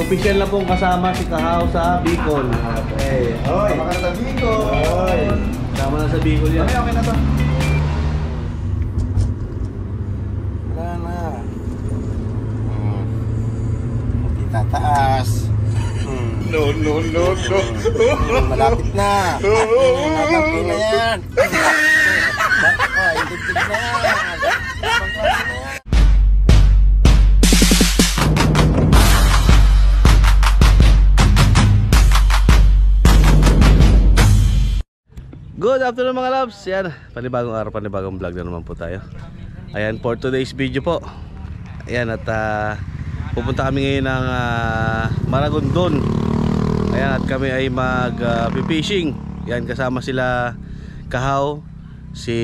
official na pong kasama si Kahaw sa Bicol. Okay. Hoy, kasama ka sa Bicol. Hoy. Kasama na sa Bicol yan. Okay, okay na to. Wala na. Tataas. No. Malapit na. Malapit na yan. Ay, tigtig na yan. Good afternoon mga loves. Yan, panibagong araw, panibagong vlog na naman po tayo. Ayan, for today's video po. Ayan, at pupunta kami ngayon ng Maragondon. Ayan, at kami ay mag-fishing. Ayan, kasama sila Kahaw, si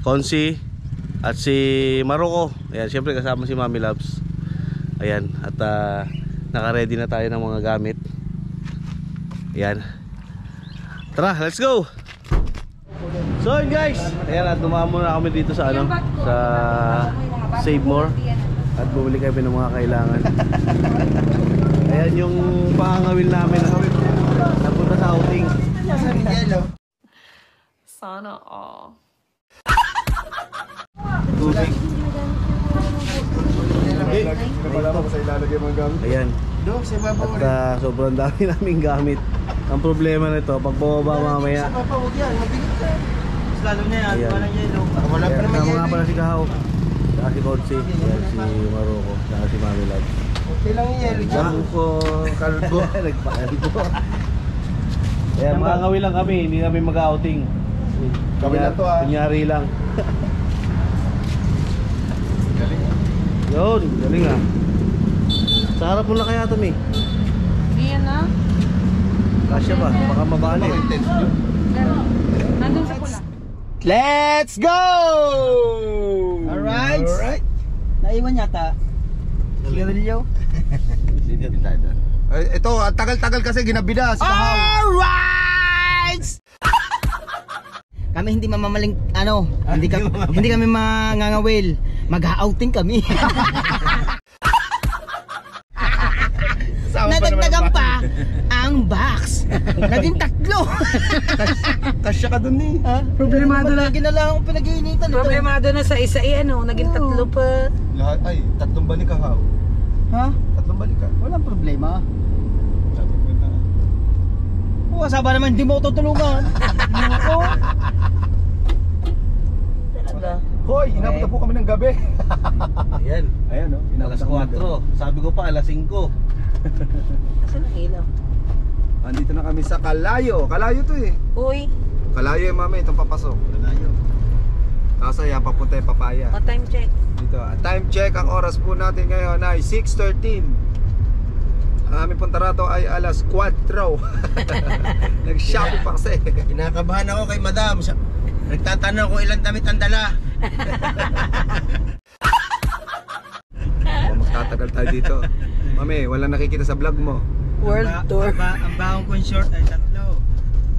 Konsi, at si Maroko. Ayan, syempre kasama si Mami Loves. Ayan, at naka-ready na tayo ng mga gamit. Ayan. Tara, let's go! So yun guys, ayan, at dumaan muna kami dito sa ano, sa Save More. At bumili kami ng mga kailangan. Ayan yung pangangawil namin napunta sa outing. Sana all. Tubig. Napalama ko sa ilalagay mga gamit. Ayan. At sobrang dami naming gamit. Ang problema nito, pag bumaba mamaya. Sa papa, huwag yan. Mabigat ka. Mas lalo na yan. Ayan. Walang yelo. Wala pa naman Kasama yelo. nga pala si Kahaw, saka si Konsi, ayan, si Maroko, saka si Mami Loves. Okay lang yung yelo dyan. Kalbo. Nagpakalbo. Ayan, mga ngawil lang kami, hindi kami mag-outing. Kami na to, ah. Kunyari lang. Galing. Yun, galing ah. Sa harap mo na kaya ito, Mi. Iyan na. Kasya ba? Baka mabali. Nandun sa pula. Let's go! Alright. Naiwan yata. Sigarilyo. Ito, ang tagal-tagal kasi ginabida si Kahaw. Alright! Kami hindi mamamaling hindi kami mangangawil. Mag-outing kami. Nadagdagan pa ang box. Naging 3. Kasya ka dun eh. Problemado na. Lagi na lang akong pinag-iinitan. Problemado na sa isa naging 3 pa. Lahat ay, 3 balik Kahaw. Ha? 3 balik ka. Walang problema. Sabi ko na. Oo, saba naman hindi mo ko tutulungan. Oo. Hoy, inabot na po kami ng gabi. Ayan, Ayan o, alas 4. Sabi ko pa, alas 5. Asan ang ilaw? Andito na kami sa Kalayo. Kalayo to eh. Uy, Kalayo yung mami, itong papasok. Kalayo. Tapos ayan, papunta yung Papaya. time check. Dito, time check, ang oras po natin ngayon ay 6:13. Ang aming puntarato ay alas 4. Nag-shopping pa kasi. Kinakabahan ako kay madam. Nagtatanong kung ilang damit ang dala. Magtatagal tayo dito. Mami, walang nakikita sa vlog mo. World tour. Ang baong kong short ay 3.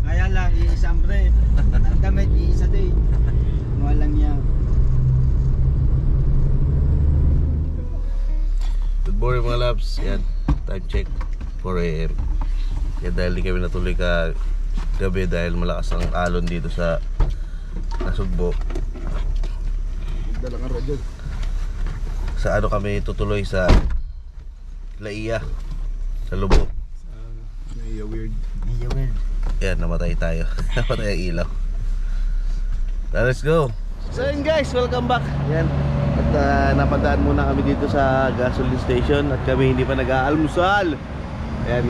Kaya lang, iisang brief. Ang damit, iisa din. Walang yan. Good morning mga loves. Yan, time check 4 AM. Yan, dahil di kami natuloy ka gabi dahil malakas ang alon dito sa Nasugbo. Dalang radyo. Sa ano kami tutuloy sa Laia, sa Lubok. May weird. Yan, namatay tayo. Namatay ang ilaw. Let's go. So yun guys, welcome back. Yan. At napadaan muna kami dito sa gasoline station at kami hindi pa nag-aalmusal. Ayan,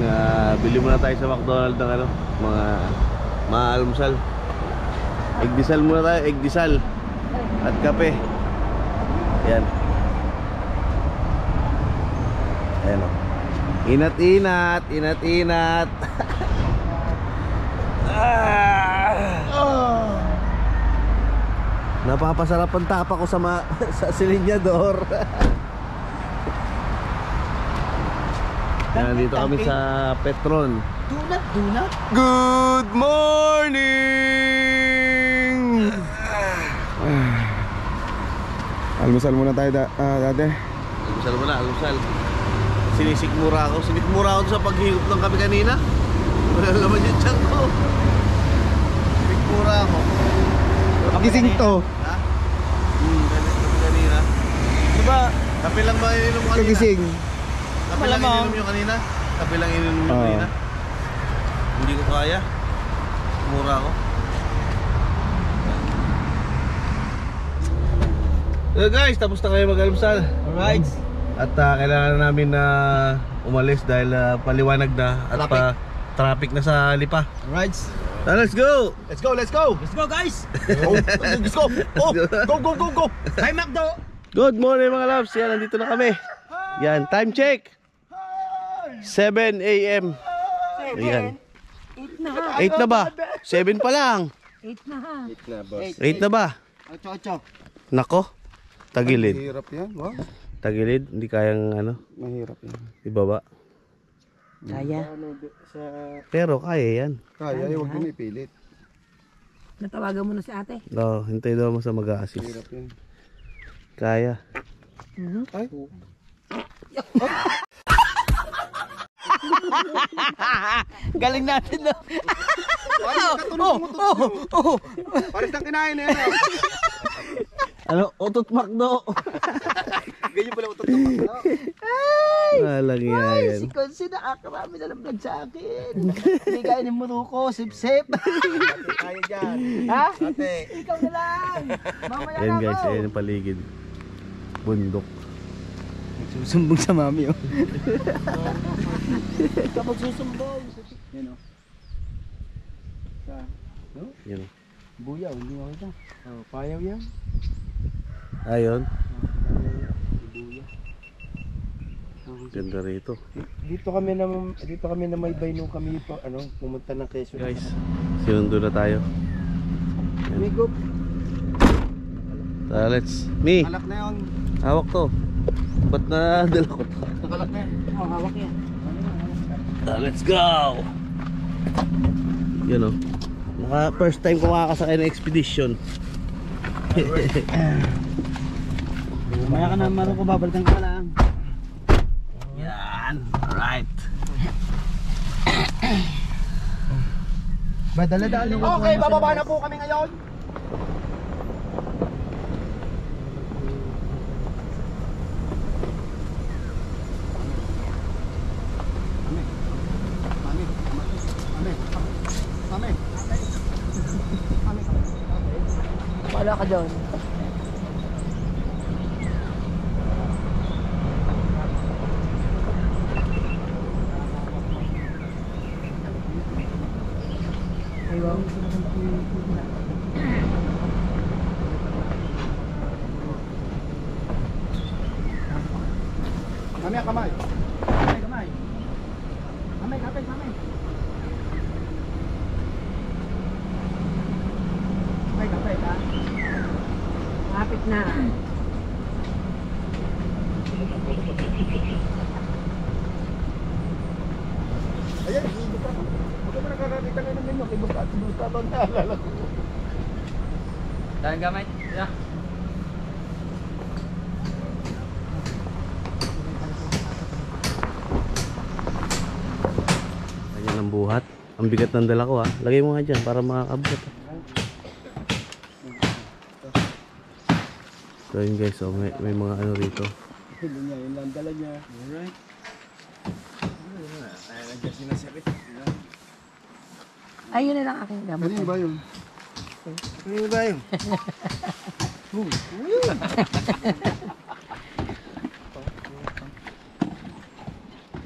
bili muna tayo sa McDonald's ng ano, mga maalmusal. Egdisal muna tayo, egdisal at kape. Ayan. Ayan o. Inat-inat, inat-inat. Napapasarap ang tapa ko sa sa silinyador. Nandito kami sa Petron. Dunat. Good morning! Almusal muna tayo dati. Almusal muna, almusal. Sinisikmura ako. Sinikmura ako sa paghigop ng kape kanina. Wala naman yung tiyan ko. Sinikmura ako. Gising to. Ha? Kape kanina. Diba, kape lang ba ininom mo kanina? Kagising. Kape lang ininom nyo kanina? Kape lang ininom nyo kanina? Hindi ko kaya. Mura ako. Guys, tapos na kayo mag-almusal. Alright. At kailangan namin na umalis dahil paliwanag na at traffic na sa Lipa. Alright. Let's go! Let's go, let's go. Let's go guys. Let's go. Oh, go. Hi Macdo. Good morning mga loves. Yan, nandito na kami. Yan, time check. 7 AM. Ayan. 8 na ba? 7 pa lang. 8 na ha. 8 na ba? 8. Nako. Tagilid. Mahirap yan, wow. Tagilid, hindi kayang ano, Mahirap yan. ibaba. Kaya. Pero kaya yan. Kaya, huwag din ipilit. Natawagan mo na si ate. No, hintay daw mo sa mag-a-assist. Mahirap yan. Kaya. Ay, Galing natin no. pares ng kinain na yan. Ano? Otot Macdo. Ganyan pala utot ng pagkala. Walang yan. Si Consi nakakarami na ng vlog sa akin. Bigay ni Muruko, sip-sip. Kaya dyan. Ha? Ate. Ikaw na lang. Mamaya Ayan na guys, ako. ayan yung paligid. Bundok. Susumbong sa mami oh. Kapag susumbong. Yan oh. Yan. Buyaw, hindi mo kita. Oh, payaw yan. Ayun. Buyaw. Ganda rito. Dito kami na may bay nung kami pumunta ng Quezon. Guys, sinundo na tayo. Amigo, Let's. Me, alak na yun. hawak to. Ba't na dala ko to? Nakalak na yun. Oh, hawak yan. Let's go! Yun o. First time ko makakasakay ng expedition. Mamaya ka na Maruko, babalikan ka lang. Yan. Alright. Ba, dala-dala. Okay, bababa na po kami ngayon. Wala ka doon. Ayun. Kamay, kamay. Kamay. Kamay, kapit, kamay. Kamay, kapit ha. Kapit na. Ayan, hindi ka. Huwag ka nakakakita na namin yung kibusta ba naalala ko. Dahil kamay. Yeah. Ganyan ang buhat. Ang bigat ng dala ko ha. Lagay mo nga dyan para makakabot. So yun guys, so may mga ano rito. Hilo niya, yun lang dala niya. Alright. Ayun na lang aking gamot. Kanino ba yun? Kanino ba yun?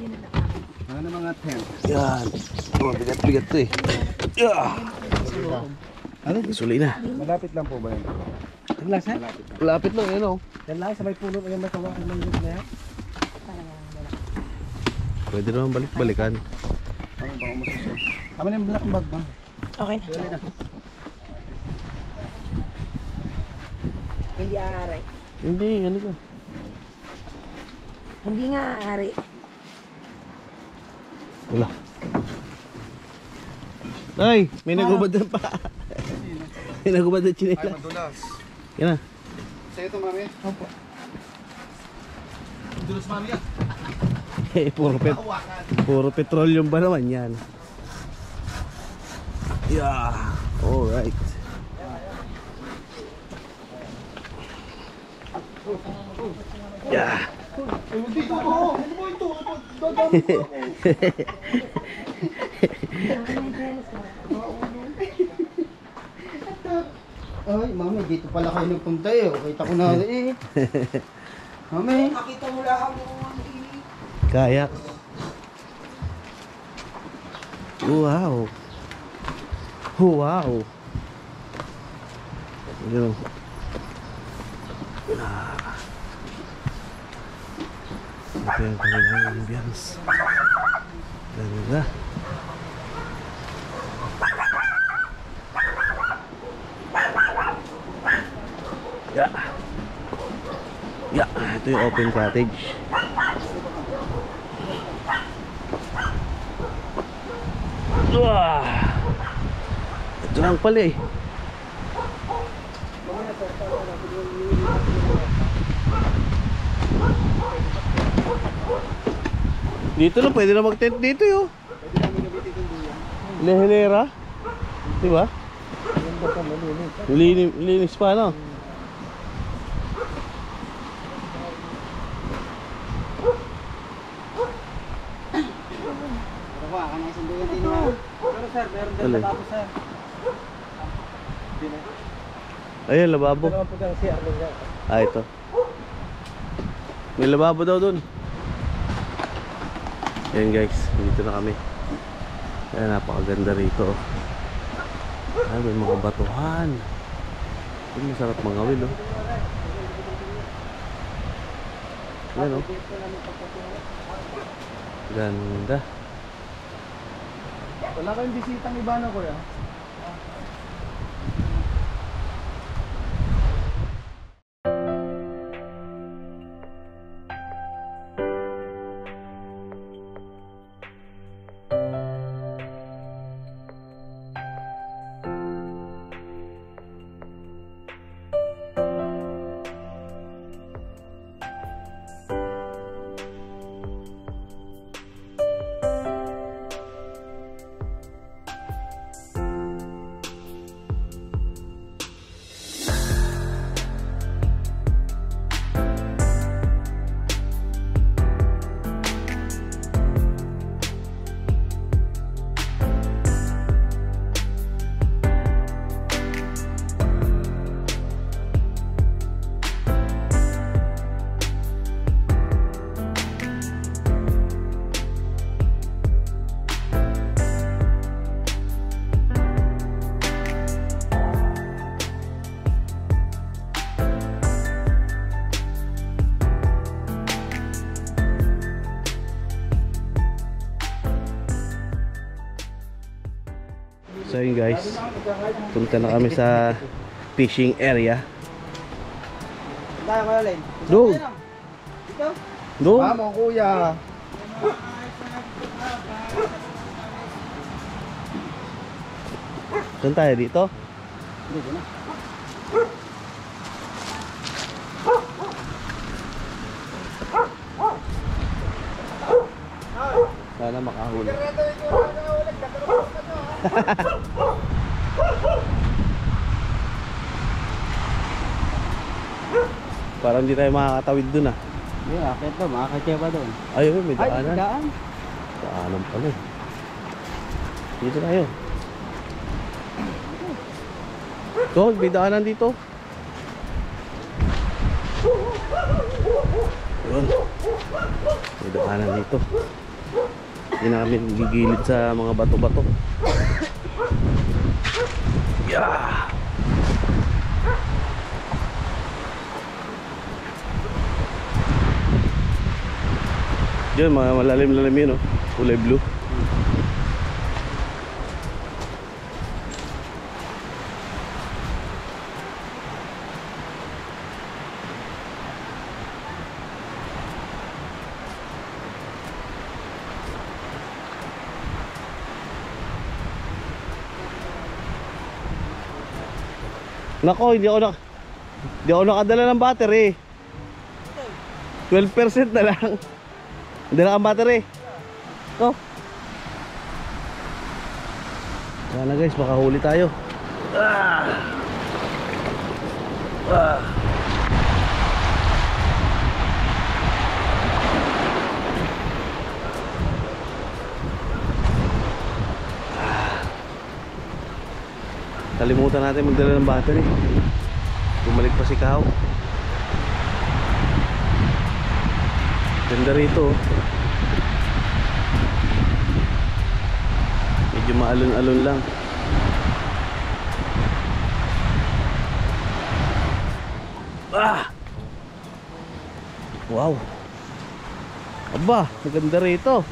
Yun na lang. Ano mga tent? Yan. Oh, bigat-bigat to eh. Ano? Suli na. Malapit lang po ba yun? Glass ha? Lapit lang yun oh. Yan lang, sa may puno. Yan may kawakan ng yun na yan. Pwede naman balik-balikan. Ano ba umususun? Tama na yung black bag ba? Okay na. Hindi aaray. Hindi, ano ka? Hindi nga aaray. Wala. Ay, may nagubad na pa. May nagubad na Ay, chinela. madulas. Yan na. Sa'yo ito, mami? Opo. Madulas, mami yan. Puro petroleum ba naman yan? Yeah, alright. Yeah. Ay, mami, dito pala kayo nagpunta eh. Kita ko na eh. Mami. Nakita mo lang ako. Kayak. Wow. Wow. Yun. Ito yung kanilang ambience. Ganda. Yeah. Yeah, ito yung open cottage. Ito lang pala eh. Dito na, pwede na mag-tent dito yun. Lehilera. Diba? Linis pa, no? Ayan, lababo. Ah, ito. May lababo daw dun. Ayan guys, dito na kami. Ayan, napakaganda rito. Ay, may mga batuhan. Ay, masarap mangawin, oh. Ayan, oh. Ganda. Wala kayong bisitang iba na kuya? So yun guys, punta na kami sa fishing area. Tayo kayo, Len. Doon. Dito? Doon. Vamos, kuya. Saan tayo dito? Dito na. Sana makahuli. Parang hindi tayo makakatawid dun ah. Hindi, akit to. Makakatya pa doon. Ayun, may Ay, daanan. daan. Daanan pala eh. Dito tayo. Doon, may daanan dito. Yun. May daanan dito. Hindi na kami gigilid sa mga bato-bato. Yeah. Diyan, mga malalim-lalim yun, oh. Kulay blue. Nako, hindi ako nakadala ng battery. 12% na lang. Hindi na ang battery. Ito. Yan na guys, makahuli tayo. Kalimutan natin magdala ng battery. Bumalik pa si Kao. Ganda rito. Medyo maalon-alon lang. Wow. Aba, maganda rito.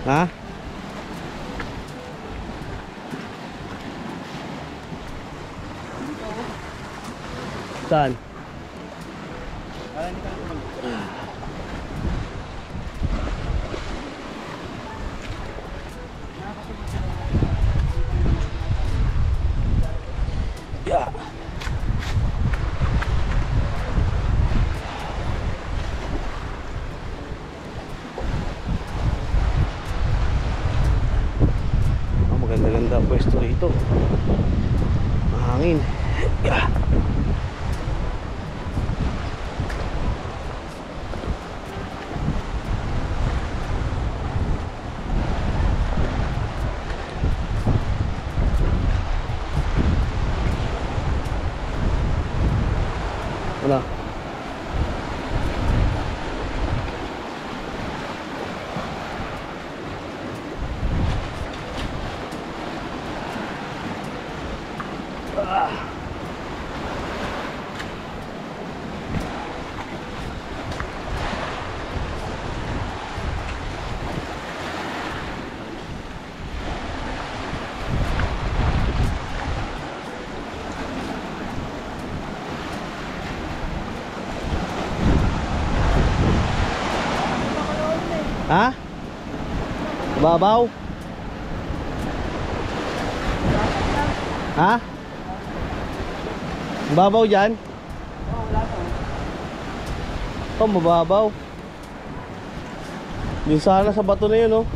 Ha? Saan? Yeah. Maganda-ganda pwesto rito. Mahangin. Yeah. Wala. Ha? Babaw? Ha? Babaw dyan? Ito mababaw. Yun sana sa bato na yun, oh.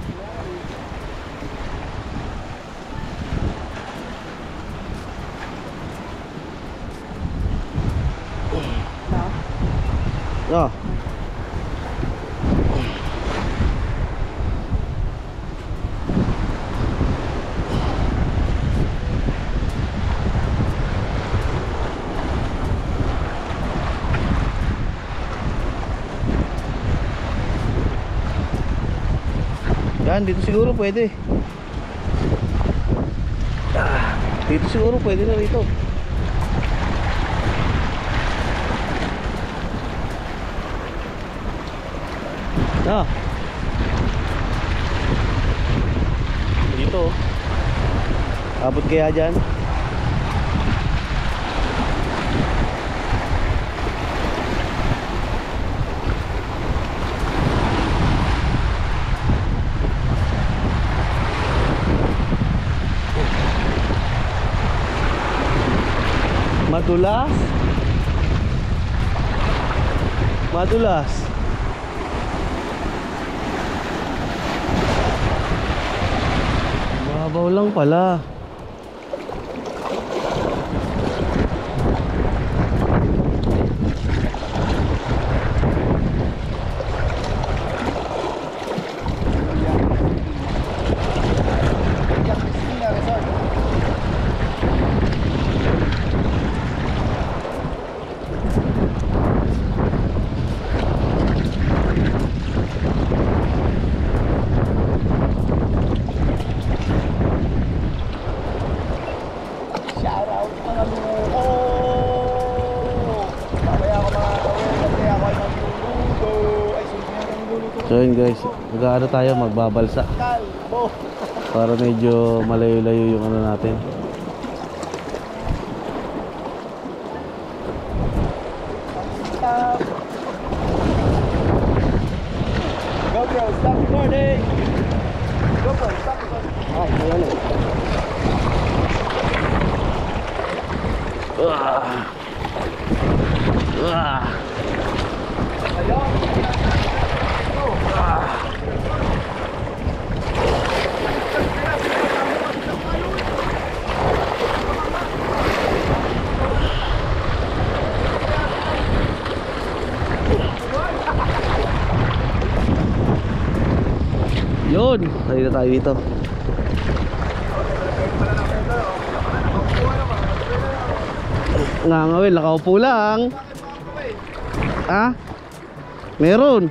Ah. Yan, dito siguro pwede. Dito siguro pwede na rito. Dito. Abot kaya dyan? Madulas. Madulas. Mababaw lang pala. So yun guys, mag-ano tayo, magbabalsa para medyo malayo-layo yung ano natin. Go bros. Stop recording. Go po, stop recording. Ay, wala. Yun, tayo na tayo dito. Ngangawin, nakaupo lang. Ha? Meron.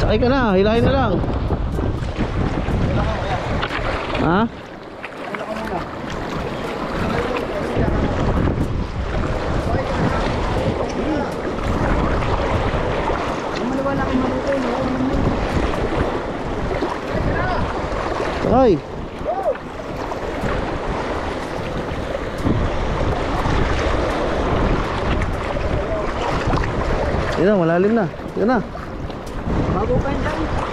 Sakay ka na, hilahin na lang. Ha? Sakay. Yan na, malalim na. Yan na. Bago pa yan dyan.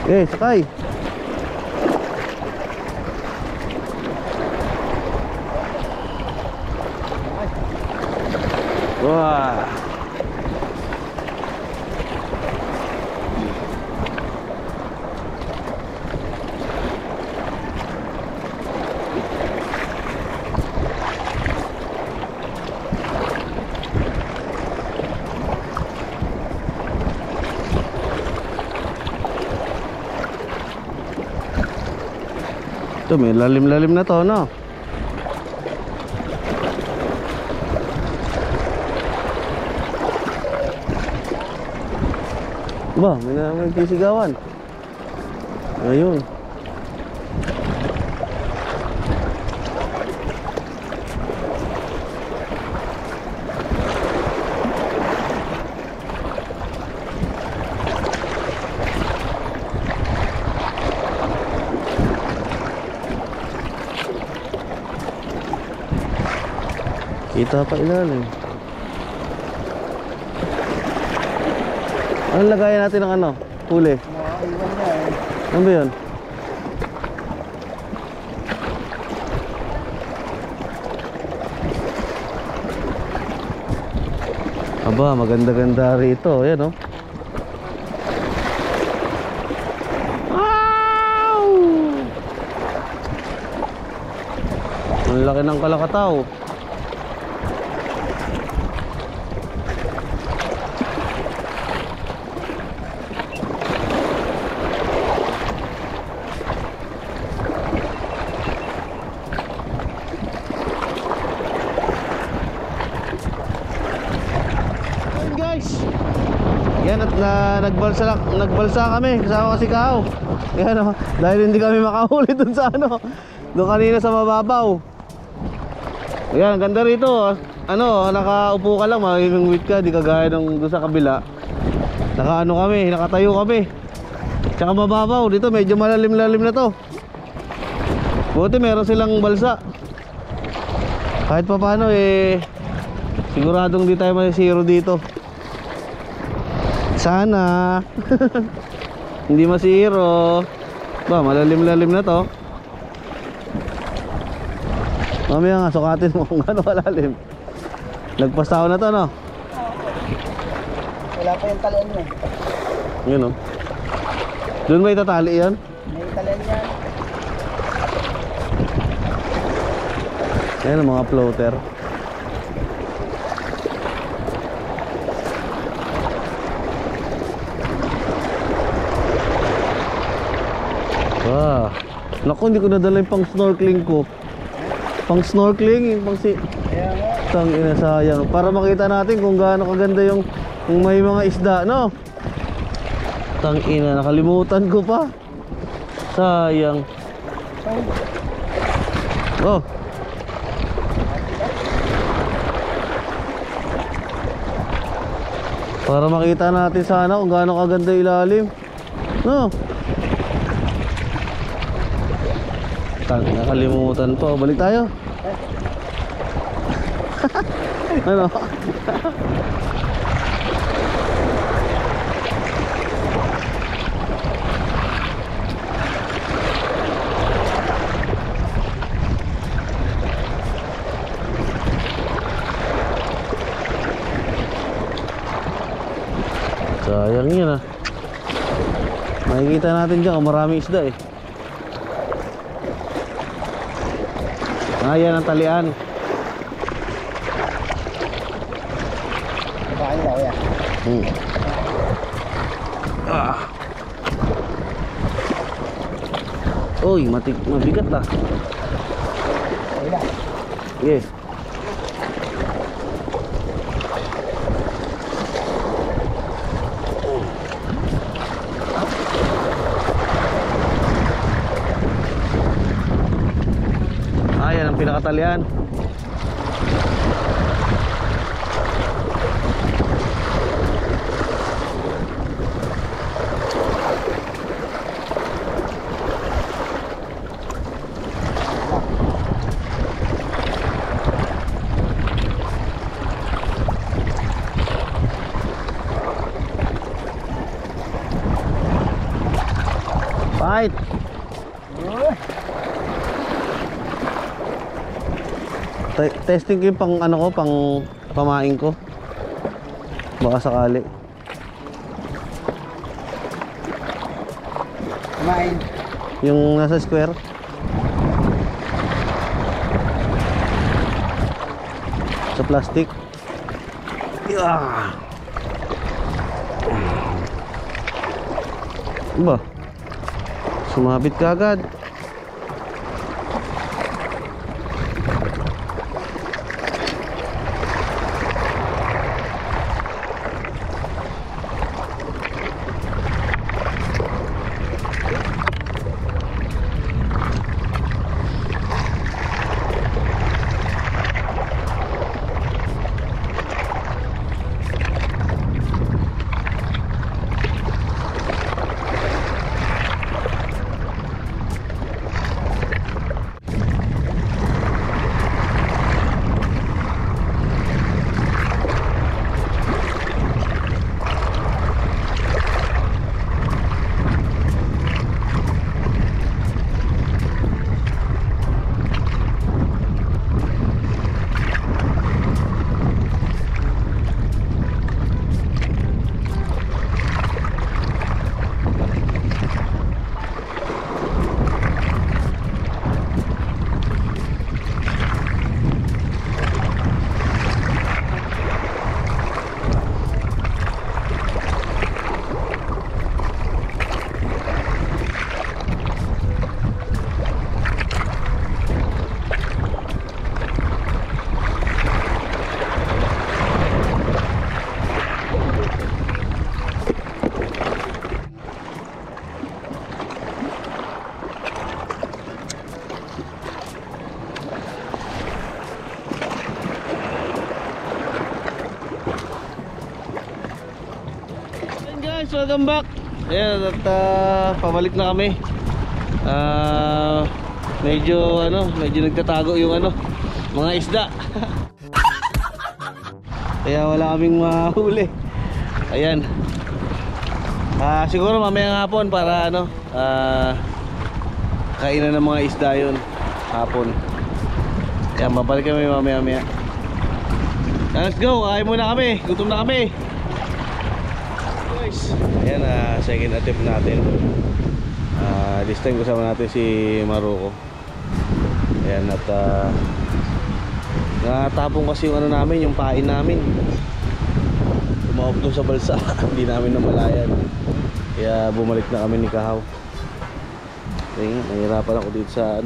Eh, sakay. Wah. Ito, may lalim-lalim na to, no? Ba, may sisigawan. Ayun. Kita pa ilalim. Ano lagayan natin ng ano? Huli? Iwan niya eh. Ano ba yun? Aba, maganda-ganda rito. Ayan, oh. Wow! Ang laki ng kalakataw. Yan at nagbalsa kami kasama kasi Kao. Yan, oh, dahil hindi kami makahuli dun sa ano, doon kanina sa mababaw. Yan, ang ganda rito. Ano, nakaupo ka lang, makikingwit ka, di kagaya ng doon sa kabila. Nakaano kami, nakatayo kami. Tsaka mababaw, dito medyo malalim-lalim na to. Buti meron silang balsa. Kahit pa paano eh, siguradong di tayo masisiro dito. Sana. Hindi masiro. Ba, malalim-lalim na to. Mamaya nga, sukatin mo kung gano'n kalalim. Nagpastaw na to, no? Wala pa yung talian mo. Yun, no? Doon ba itatali yan? May talian yan. Ayan ang mga floater. Ah, naku, hindi ko nadala yung pang snorkeling ko. Pang snorkeling, yung pang tang ina, sayang. Para makita natin kung gaano kaganda yung may mga isda, no? Tang ina, nakalimutan ko pa. Sayang. Oh, Para makita natin sana kung gaano kaganda ilalim. No? Nakalimutan pa. Balik tayo. Ano? Sayang yun ah. Makikita natin dyan kung maraming isda eh. Yan ang talian. Kain daw yan. Uy, mabigat ah. Yes. Yan ang pinakatalian. Fight. Testing ko yung pang ano ko, pang pamain ko. Baka sakali. Kumain. Yung nasa square. Sa plastic. Ba? Sumabit ka agad. Guys, welcome back. Ayan, at pabalik na kami. Medyo nagtatago yung mga isda. Kaya wala kaming mahuli. Ayan. Siguro mamayang hapon para kainan ng mga isda yun hapon. Ayan, babalik kami mamaya. Let's go, kain muna kami. Gutom na kami. Ayan, second attempt natin. This time kasama natin si Maruko. Ayan, at natapong kasi yung namin, yung pain namin. Tumawag doon sa balsa. Hindi namin namalayan. Kaya bumalik na kami ni Kahaw. Ayan, nahirapan ako dito sa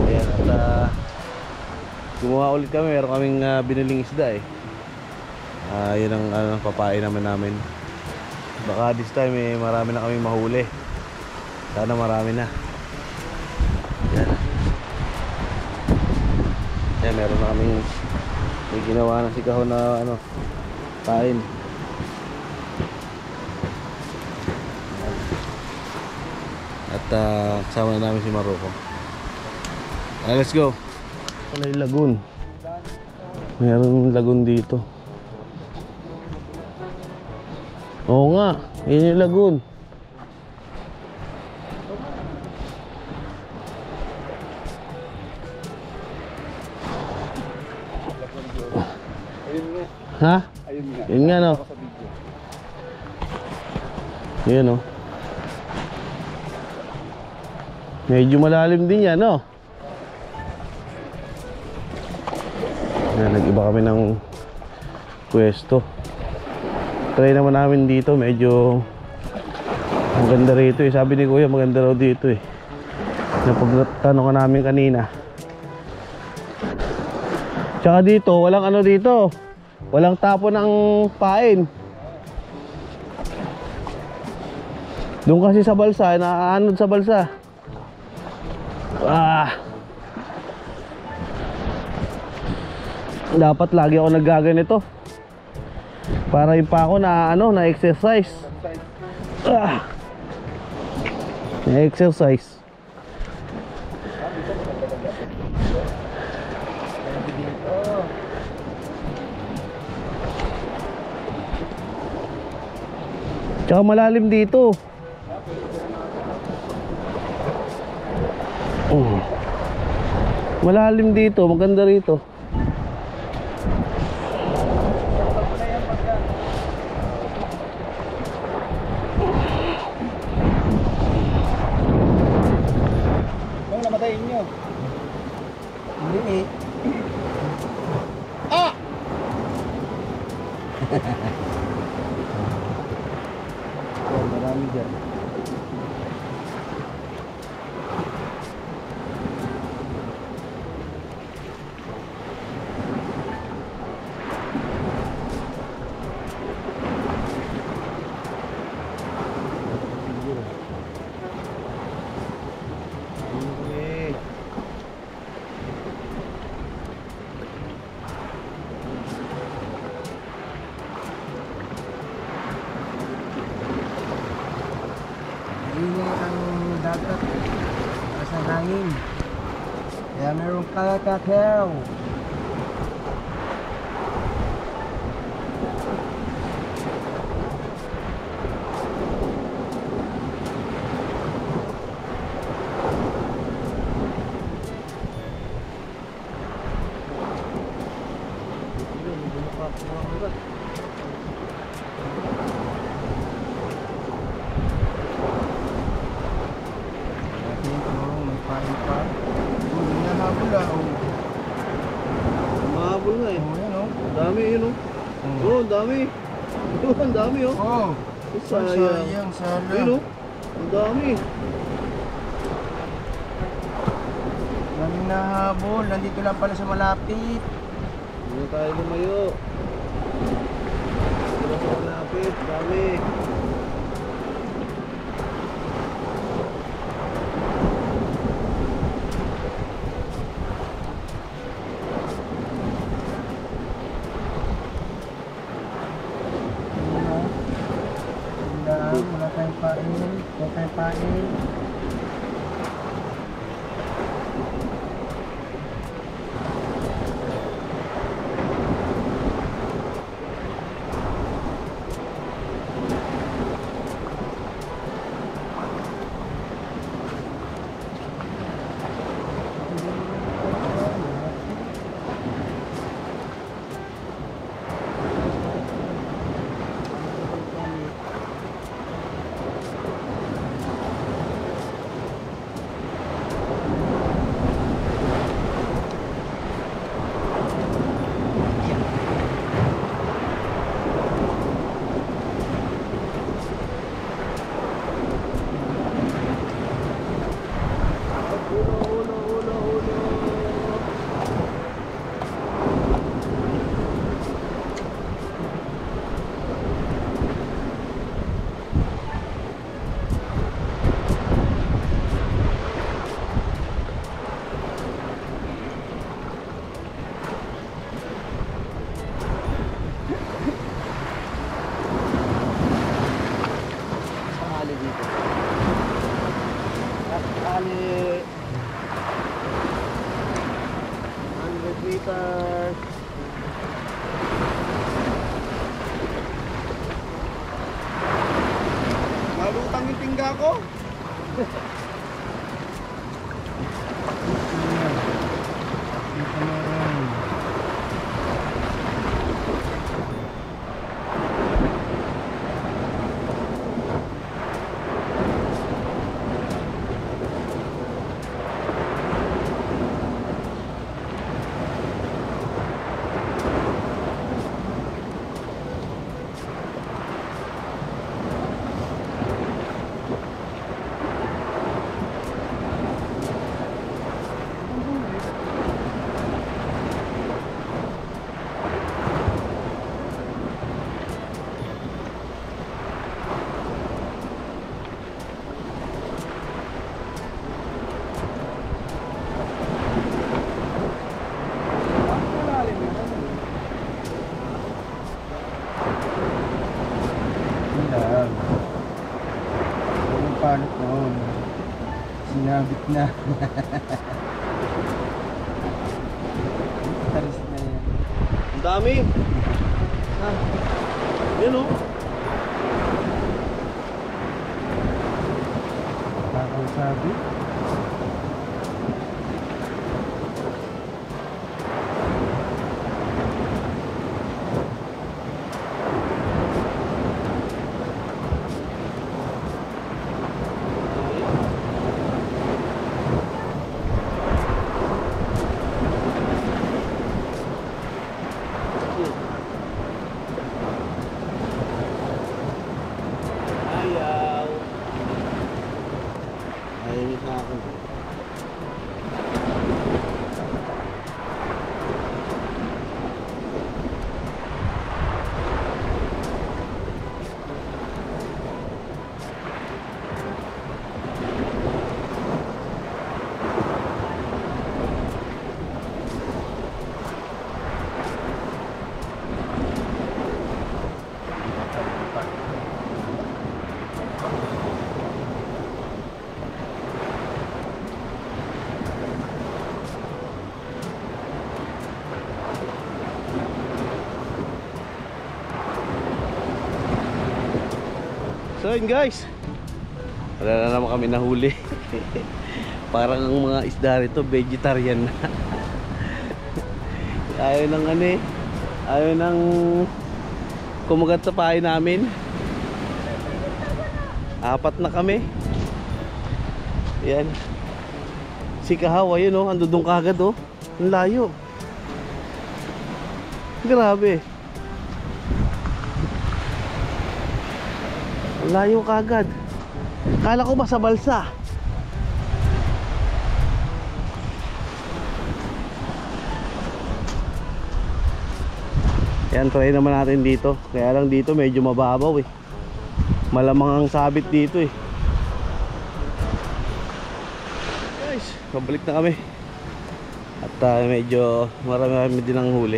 Ayan, at gumawa ulit kami. Meron kaming biniling isda eh. Yun ang papain namin. Baka this time marami na kaming mahuli. Sana marami na. Yan. Yan, meron na kaming May ginawa na si Kahon na ano, kain. At kasama na namin si Maroko. Let's go. Wala yung lagoon. Mayroong lagoon dito. Oo nga, yun yung lagoon. Ha? Yun nga no. Yun no. Medyo malalim din yan no. Nag-iba kami ng pwesto. Try naman namin dito. Medyo maganda rito eh. Sabi ni Kuya maganda raw dito eh. Napagtanong ka namin kanina. Tsaka dito walang ano dito, walang tapo ng pain. Doon kasi sa balsa, naaanod sa balsa. Dapat lagi ako naggaganito para yung pa ako na ano, na exercise. Na exercise. Tsaka malalim dito. Malalim dito, maganda rito. Kung namatayin nyo. Hindi eh. Marami dyan. Ini ang dagat sa hangin. Kaya meron kakakaw. Mahabol nga eh. Dami yun oh. Oh, dami. Ang dami oh. Oh, Sayang. sana. Yun oh. Ang dami. Dami nahabol. Nandito lang pala sa malapit. Hindi na tayo lumayo. Dito lang sa malapit. Dami. Wala tayong pain. Wala tayong pain. sweetheart. Malutang yung tingga ko. Paano noon? Sinabit na. Taris na yan. Ang dami. Yan o. Kakasabi. Ayaw. Ayaw niyo sa akin. So yun guys, wala na naman kami nahuli. Parang ang mga isda rito vegetarian na. Ayaw ng ano eh, ayaw ng kumagat sa pahay namin. 4 na kami. Yan. Si Kahawa yun oh, ando doon kagad oh. Ang layo. Grabe. Layo kagad. Kala ko ba sa balsa? Yan, try naman natin dito. Kaya lang dito medyo mababaw eh. Malamang ang sabit dito eh. Guys, pabalik na kami. At medyo marami din ang huli.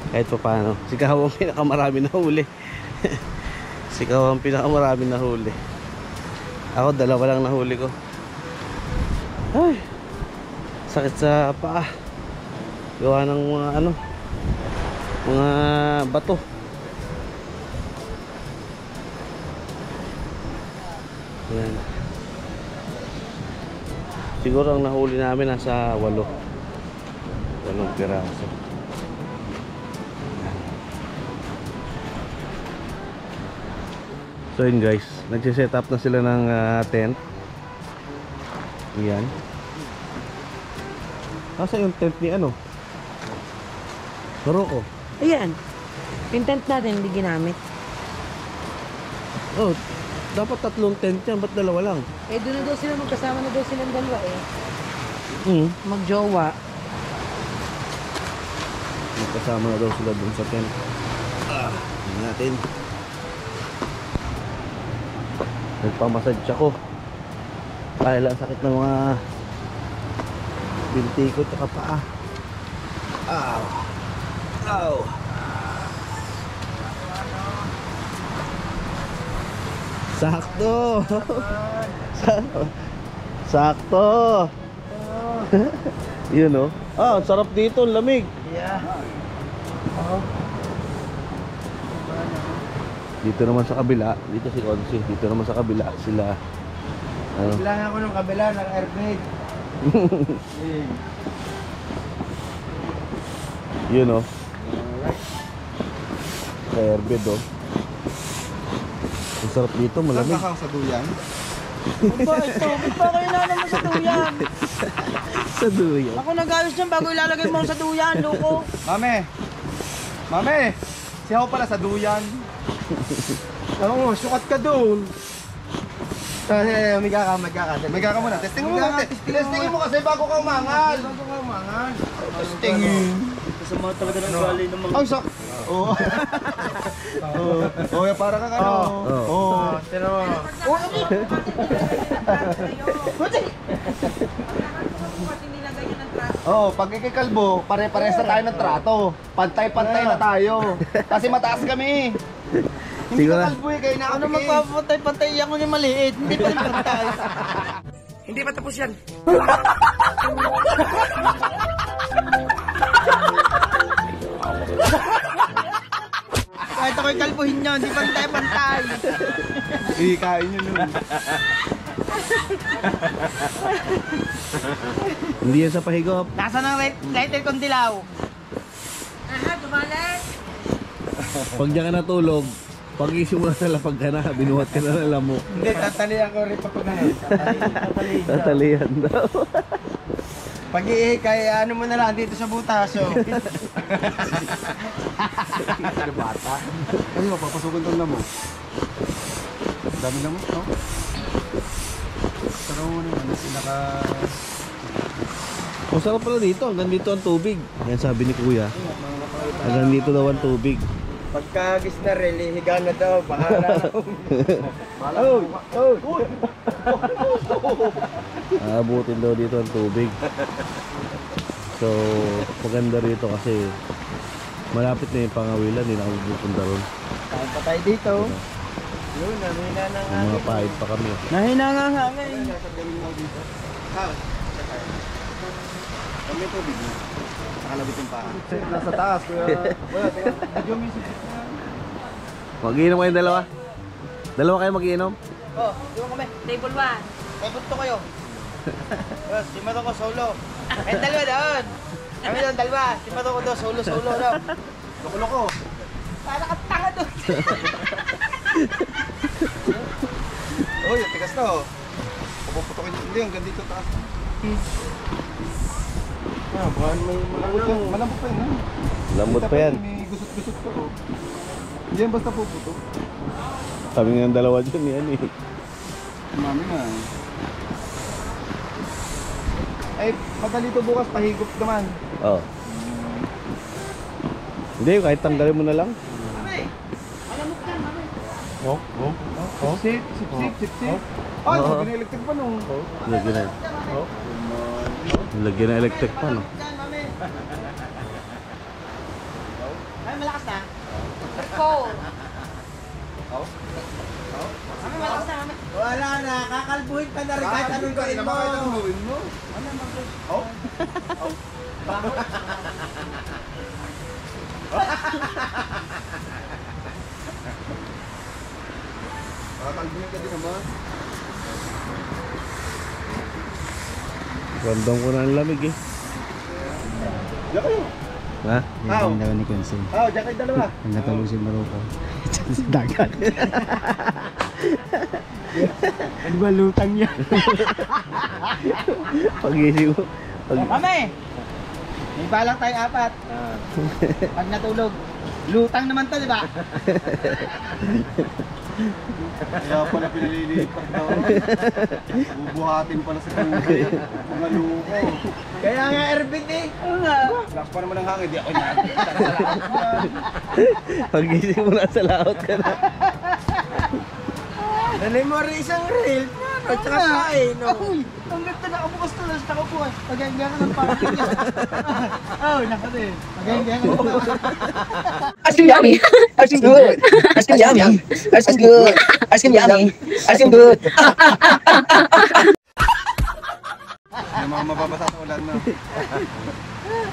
Kahit pa paano. Si Kahawa ang pinakamarami na huli. Si Kahawa ang pinakamarami na huli. Ako 2 lang nahuli ko. Ay, sakit sa paa. Gawa ng mga ano, mga bato. Yan. Siguro ang nahuli namin nasa 8 piraso. So yun guys, nagsiset up na sila ng tent. Yan. Nasa yung tent ni ano? Roko. Ayan. Yung tent natin, hindi ginamit. Oh, dapat 3 tent yan, ba't 2 lang? Eh, doon na daw sila magkasama na daw silang 2 eh. Magjowa. Magkasama na daw sila dun sa tent. Natin. Nagpamassage ako. Kaya lang sakit ng mga binti ko tsaka paa. Ow. Ow. Sakto. Sakto. Yun oh. Ah, ang sarap dito, ang lamig. Yeah. Dito naman sa kabila, dito si Onsi. Dito naman sa kabila sila. Ano? Kailangan ko ng kabila ng airbag. Yun oh. Airbed oh. Ang sarap dito, malamig. Saan sa duyan? Bakit to? Ba't ba kayo na naman sa duyan? Sa duyan. Ako nag-ayos dyan bago ilalagay mo sa duyan, loko. Mame! Mame! Siya ko pala sa duyan. Oo, sukat ka doon. Umiga ka. May ka muna. Testing mo muna. Testingin mo kasi bago ka umangal. Testingin. Sa mga talaga ng gali ng mga... Ay, sak! Oo. Oo, para kang ano. Oo. Pero... Oo, pag ikikalbo, pare-pares na tayo ng trato. Pantay-pantay na tayo. Kasi mataas kami. Hindi Siguro. ka kalbo eh, kaya Ano nakapikit. magpapantay-pantay ako ni maliit? Hindi pa rin pantay. Hindi pa tapos yan. Kahit ako'y kalbuhin nyo, hindi pantay-pantay. Ikain nyo nun. Hindi yan sa pahigop. Nasa ng lighter kong dilaw. Aha, dumalik. Pag diyan ka natulog, pag-isip mo na sa lapag ka na, binuhat ka na ng lamok. Hindi, tatali ako rin pa pag Tatalihan daw. Pag-ihi, kaya ano mo na lang dito sa butaso. Ano bata? Ano ba, papasukin tong lamok? Dami lamok, no? Pero ano, sinaka... Ang sarap pala dito, hanggang dito ang tubig. Yan sabi ni Kuya. Hanggang dito daw ang tubig. Pagkagis na rin, higa na daw, bahala. Aabutin daw dito ang tubig. So, maganda rito kasi malapit na yung pangawilan, hindi na kami pupunta ron. Kain pa tayo dito. Yun, nahina na nga. May mga pahit pa kami. Nahina nga hangin. Kami tubig na. Nakalabit yung paa. Nasa taas, kuya. Kuya, medyo music. Mag-iinom kayong dalawa? Dalawa kayo mag-iinom? Oh, diba kami? Table 1. May punto kayo. Yes, si Mato ko solo. May dalawa doon. Kami doon dalawa. Si Mato ko doon solo doon. Loko-loko. Para ka tanga doon. Uy, tigas na oh. Puputokin nyo. Hindi, hanggang dito taas. Ah, baka may malambot pa yun ha. Lambot pa yan. May gusot-gusot pa oh. Hindi yan basta puputo. Kami nga ang dalawa dyan yan eh. Mami na. Ay, madali to bukas, pahigop naman. Oo. Hindi, kahit tanggalin mo na lang. Oh? Sip. Ay, Oo. gina-electric pa nung. Lagyan na. Lagyan na electric pa, no? Ay, malakas na. Cold. Mami, malakas na, mami. Wala na, kakalbuhin ka na rin kahit anong gawin mo. gawin mo? Oh? Kakalbuhin ka din naman. Random ko na ang lamig eh. Diyan kayo. Ha? Aw. daw ni Kunsin. Diyan kayo dalawa. Ang natulog si Maruko. Sa dagat. Ano ba lutang niya? Pag-isip mo. Mami! May balang tayo apat. Pag natulog. Lutang naman to, di ba? Kaya pala pinalilipat daw. Bubuhatin pala sa tubig. Mga luko. Kaya nga Ervin eh. Oo nga. Lakas pa naman ang hangin. Di ako natin. Pag-isip mo na sa laot ka na. Dali mo rin isang reel. At saka kain. Ahoy! Ang ganda na kabukas to. Tapos nakapuan. Pagayang ka ng parang niya. Oh, nakatin. Pagayang ka ng Ice cream yummy. Ice cream good. Ice cream yummy. Ice cream good. Ice cream yummy. Ice cream good. Namamabay mababasa sa ulan na.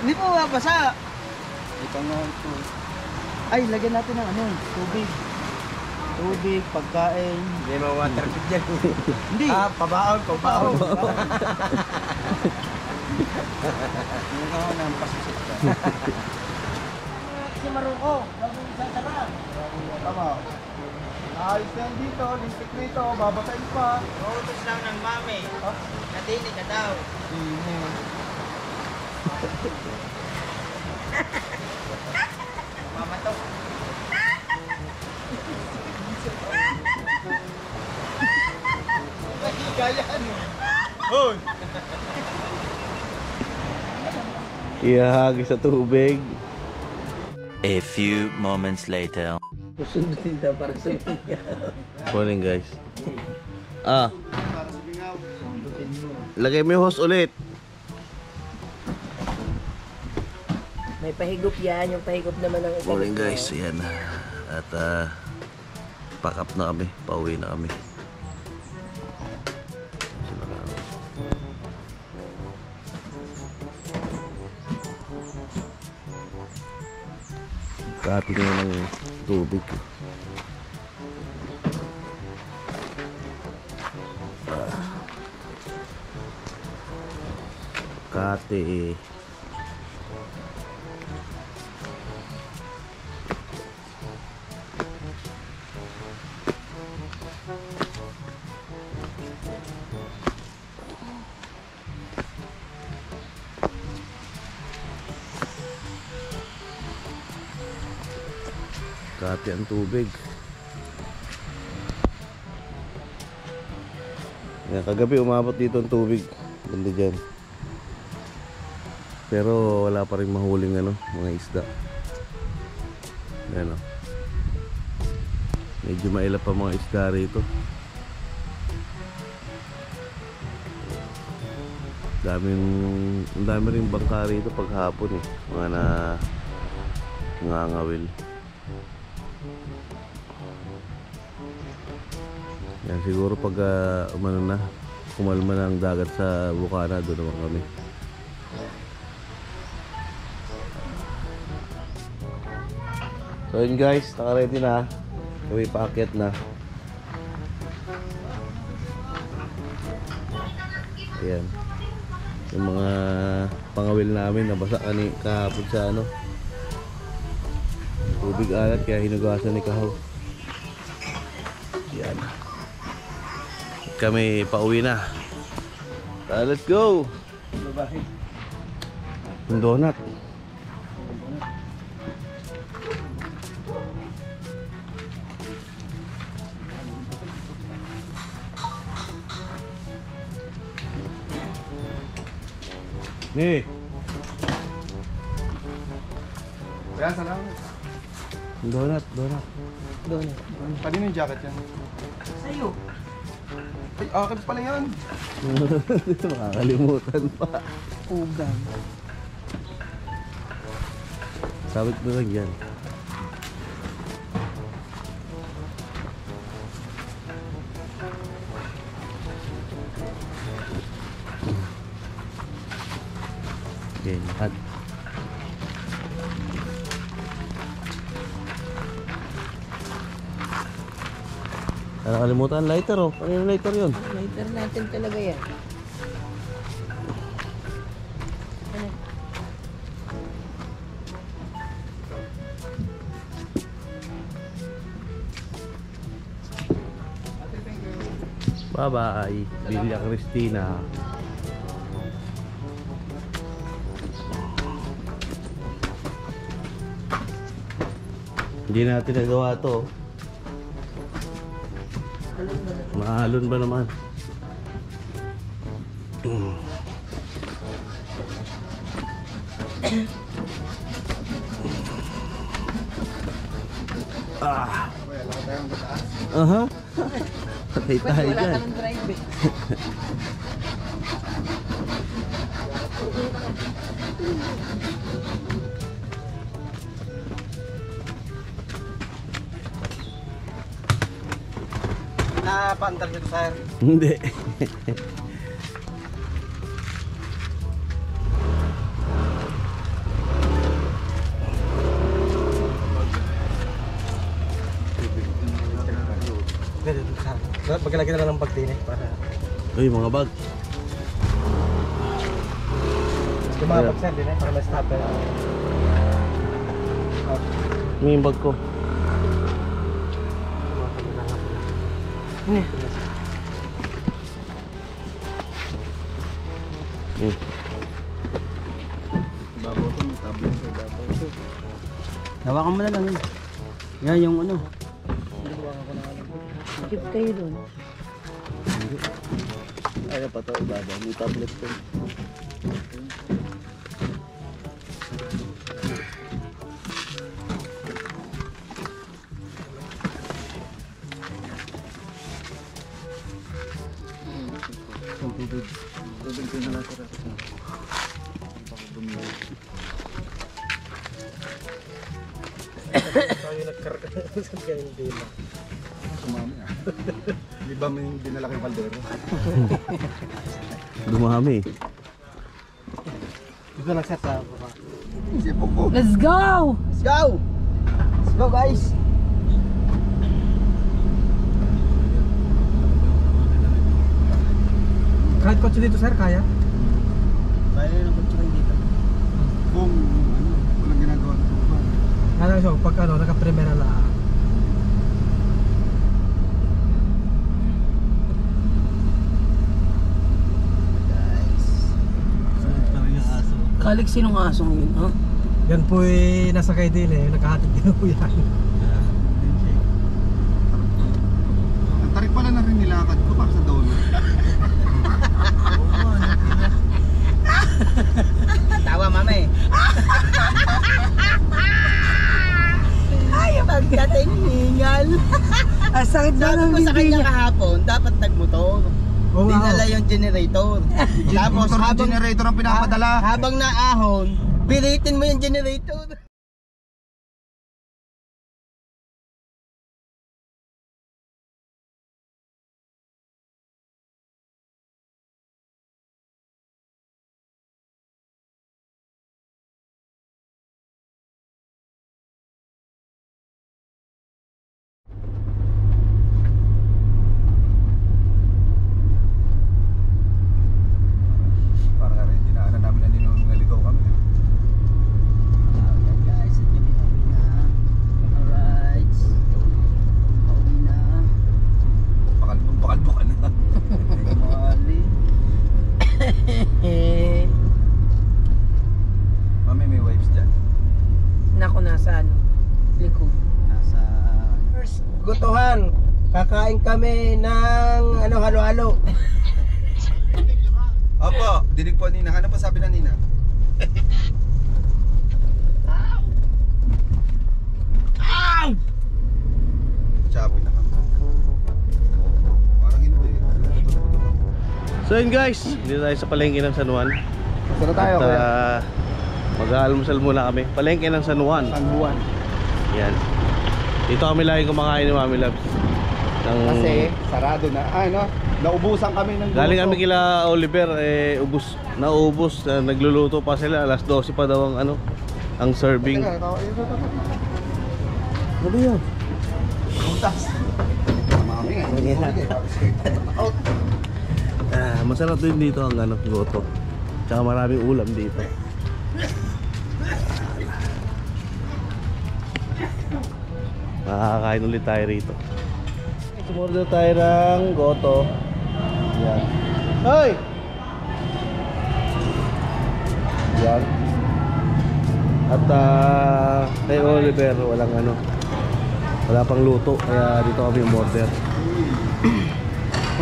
Hindi po mabasa. Ito nga ito. Ay, lagyan natin ng ano, tubig. Tubig, pagkain. Hindi mo water pit dyan. Hindi. Pabaon. Yung ako nang pasisip ka. Si Maruko, bagong sasara. Tama. Ayos na yan dito, lintik nito, babatayin pa. Utos lang ng mami. Natini ka daw. Sini. Mamatok. Kaya ano? Hoy! Ihahagi sa tubig. A few moments later. Morning guys. Lagay mo yung hose ulit. May pahigop yan, yung pahigop naman ng isa. Morning guys, ayan. At pack up na kami, pauwi na kami. Kati na ng tubig. Kati. Kati ang tubig. Yan, kagabi umabot dito ang tubig. Banda dyan. Pero wala pa rin mahuling ano, mga isda. Yan o. Medyo mailap pa mga isda rito. Ang dami rin bangka rito paghapon eh. Mga nangangawil. Yan, siguro pag umano na, kumalma na ang dagat sa Bukana, doon naman kami. So yun guys, naka-ready na. Kami paakyat na. Ayan. Yung mga pangawil namin nabasa kahapon sa ano, tubig alat, kaya hinugasan ni Kahaw. Yan. Kami pauwi na. Let's go. Yung donut. Nih. Kaya salamat. Donut. Kanino yung jacket yan? Sa'yo. Ay, akin pala yan. Makakalimutan pa. Ugang. Sabit mo lang yan. Okay, lahat. Nakalimutan lighter oh. Ano yung lighter yun? Lighter natin talaga yan. Bye-bye, Villa Cristina. Hindi natin nagawa to. Maalon ba naman? Aha. Patay tayo Wala dyan. ka ng drive eh. Paandar nyo sir. Hindi. Maglalagay na lang ng bag din eh. Para... Uy, mga bag. Yung mga bag sir din eh. Para may stopper. May bag ko. Hawakan mo na lang yun. Yan yung ano. Keep kayo dun. Ayaw pa ito, ibabaw. May tablet ko. Tayo nagkarga sa kayo din. Sumami ah. Di ba may dinala kayong kaldero? Dumami. Dito lang set sa baba. Sipok ko. Let's go! Let's go! Let's go guys! Kahit kotse dito sir, kaya? Kaya ng kotse dito. Kung ano, walang ginagawa sa baba. Kaya siya, pag ano, naka-primera lang. Kalik sinong asong yun, ha? Yan po nasakay din eh, nakahatid din po yan. Ang tarik pala na rin nilakad ko para sa dono. Tawa mami. Ay, pagdating hingal. Ang sakit na Sabi ko sa kanya kahapon, dapat nagmotor. Oo nga, Dinala yung generator. Tapos Motor ng habang, generator ang pinapadala. habang naahon, biritin mo yung generator. Parang rin dinaanan namin na naligaw kami. Guys, alright. Pauwi na. Pakalbo ka na. Mali. Mami, may wipes dyan. Nako, nasa ano? Likod. Nasa... Gutuhan. Kakain kami ng ano, halo-halo. Opo, dinig po Nina. Ano pa sabi na Nina? Sabi na kami. Parang hindi. So yun guys, dito tayo sa palengke ng San Juan. Saan na tayo? At mag-aalmusal muna kami. Palengke ng San Juan. San Juan. Yan. Dito kami lagi kumakain ni Mami Labs. Kasi sarado na. Ay no, naubusan kami ng Galing gusto. kami kila Oliver, naubos, nagluluto pa sila, alas 12 pa daw ang ano, ang serving. Teka, Ano yun? Butas. Mami nga. Masarap din dito ang ano, goto. Tsaka maraming ulam dito. Makakain ulit tayo rito. Sumorder tayo ng goto. Yan. Hoy! Yan. At kay Oliver walang ano, wala pang luto kaya dito kami umorder.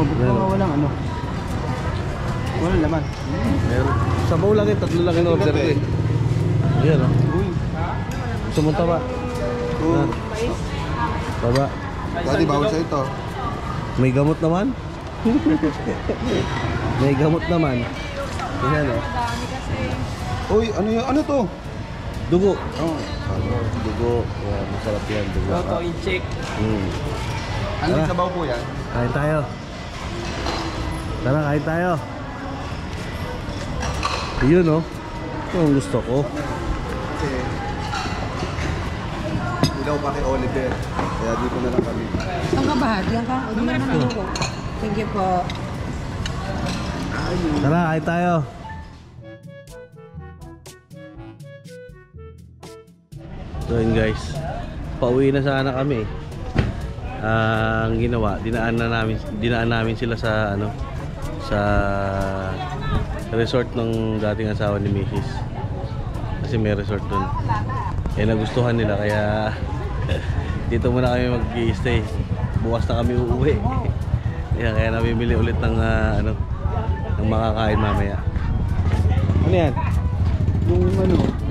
Walang ano. Walang laman. Meron. Sabaw lang yun, 3 lang yung order ko eh. Yan oh. Gusto mong taba? Taba. Pwede bawal sa ito. May gamot naman? May gamot naman. Yan oh. Uy, ano yun? Ano to? Dugo. Oh. Dugo. Yan, masarap yan. Dugo. Ito, in-check. Ano Tara. sabaw po yan? Kain tayo. Tara, kain tayo. Yun oh. Ito ang gusto ko. daw pa kay Oliver. Kaya dito na lang kami. Ang kabahagyan ka. O, di naman ako. Thank you po. Tara, kain tayo. So yun guys, pauwi na sana kami. Ang ginawa, dinaan namin sila sa ano, sa resort ng dating asawa ni Mrs. Kasi may resort dun. Kaya nagustuhan nila, kaya dito muna kami mag-i-stay. Bukas na kami uuwi. Kaya namimili ulit ng ano, ng makakain mamaya. Ano yan?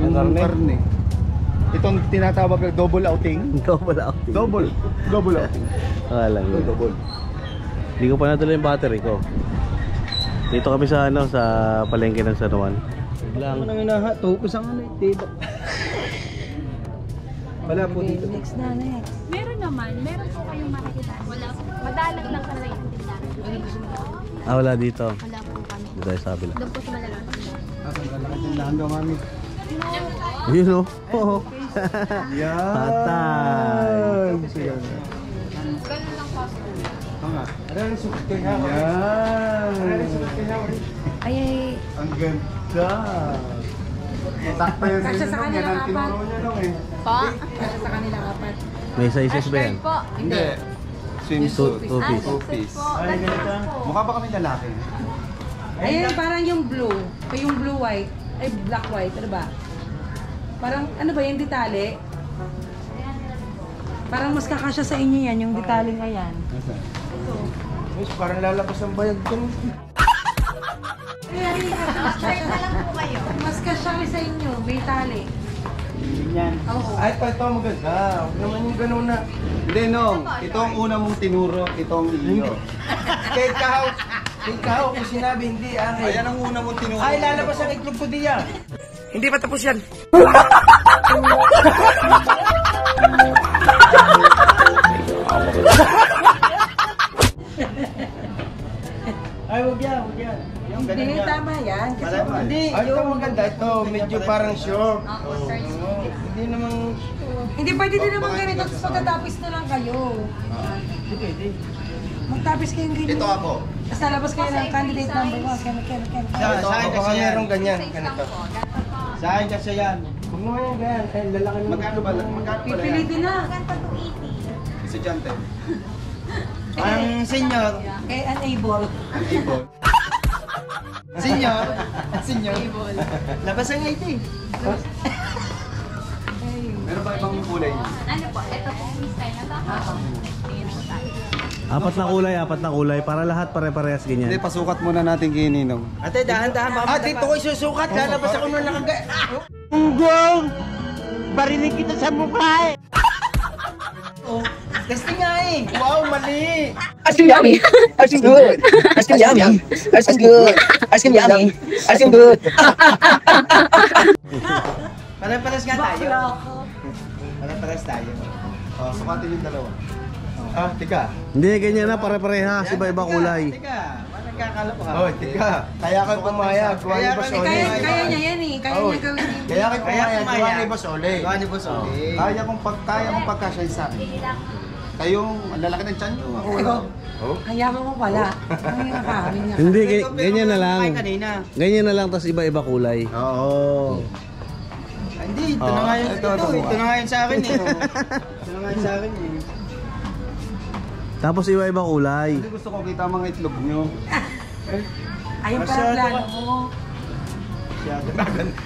Yung karne. Itong tinatawag na double outing. Double outing. Double outing. Akala ko. Double. Hindi ko pa nadala yung battery ko. Dito kami sa ano, sa palengke ng San Juan. Ano nang inaha? Tupos ang ano, tiba. Wala po dito. Next na, next. Meron naman. Meron po kayong makikita. Wala po. Madalag lang kasi yung tindahan. Wala dito. Wala po kami. Dito tayo sa kabila. Doon po sa malalang tindahan. Ang lalaki tindahan daw mami. Yun o. Oo. Yan. Patay. Ganun lang po. Ano sukot ko nga? Yan. Ay, Ang ganda. Sakto yun. Kasya sa kanila Yan ang apat. tinuro niya nung eh. Po? kasi sa kanila apat. May sizes ba yan? Shirt po. Hindi. Swimsuit. Two piece. Two-piece. Ay, ganun po. Mukha ba kami lalaki? Ayun, parang yung blue. Yung blue-white. Ay, black-white. Ano ba? Parang, ano ba yung detali? Parang mas kakasya sa inyo yan, yung detaling ayan. Mas parang lalabas ang bayag dyan. Shirt na lang po kayo. Mas kasya sa inyo, may tali. Yan. Oo. Ay, ito maganda. Huwag naman yung gano'n na. Hindi nung. Ito ang una mong tinuro. Ito ang iyo. Kay Kahaw, kung sinabi hindi, Ayan ang una mong tinuro. ay, lalabas ang itlog ko diya. Hindi pa tapos yan. Ay, huwag yan, huwag yan. Yung ganun Hindi, yan. tama yan. Kasi Hindi, ito maganda. Ito, medyo parang short. Hindi namang... hindi pwede din naman ganito, tapos magtatapis na lang kayo. Hindi pwede. Magtapis kayong ganyan. Ito ako. Tapos lalabas kayo ng candidate number 1. Sa akin kasi meron ganyan. Ganito. Sa akin kasi yan. Huwag naman yung ganyan. Ay, lalaki naman. Magkano ba? Magkano pala yan? Pipilitin na. Estudyante. Ang senior. Kay unable. Ibon. Senior. Senior. Labas ang IT. Meron ba ibang kulay niya? Ano po? Ito po. Style na to. Tingin po tayo. Apat na kulay para lahat pare-parehas Hindi, ganyan. pasukat muna natin kay Ninong. Ate, dahan-dahan. Dito ko isusukat. Lalabas ako nung nakaga... Unggong! Barinig kita sa mukha eh! Oh, testing nga eh! Wow, mali! Ice cream yummy. Ice cream good. Ice cream yummy. Ice cream good. Ice cream yummy. Ice cream good. Pare-pares nga tayo. Pare-pares tayo. Oh, sukatin yung dalawa. Ah, tika. Hindi, ganyan na pare-parehas. Iba-iba kulay. Teka, nagkakala po ka. Oh, tika. Kaya ka pumayag. Gawa ni Boss Ole. Kaya niya yan eh. Kaya niya gawin yun. Kaya ka pumayag. Gawa ni Boss Ole. Gawa ni Boss Ole. Kaya kong pagkasya sa akin. Kayong ang lalaki ng tiyan nyo. Ako wala. Oh. Hayaman mo pala. Ano yung nakahamin niya? Hindi, ganyan na lang. Kumain kanina. Ganyan na lang, tapos iba-iba kulay. Oo. Hindi, ito na nga yun. Ito na nga yun sa akin eh. Ito na nga yun sa akin eh. Tapos iba-iba kulay. Hindi gusto ko kita ang mga itlog nyo. Ayun pala ang plano mo.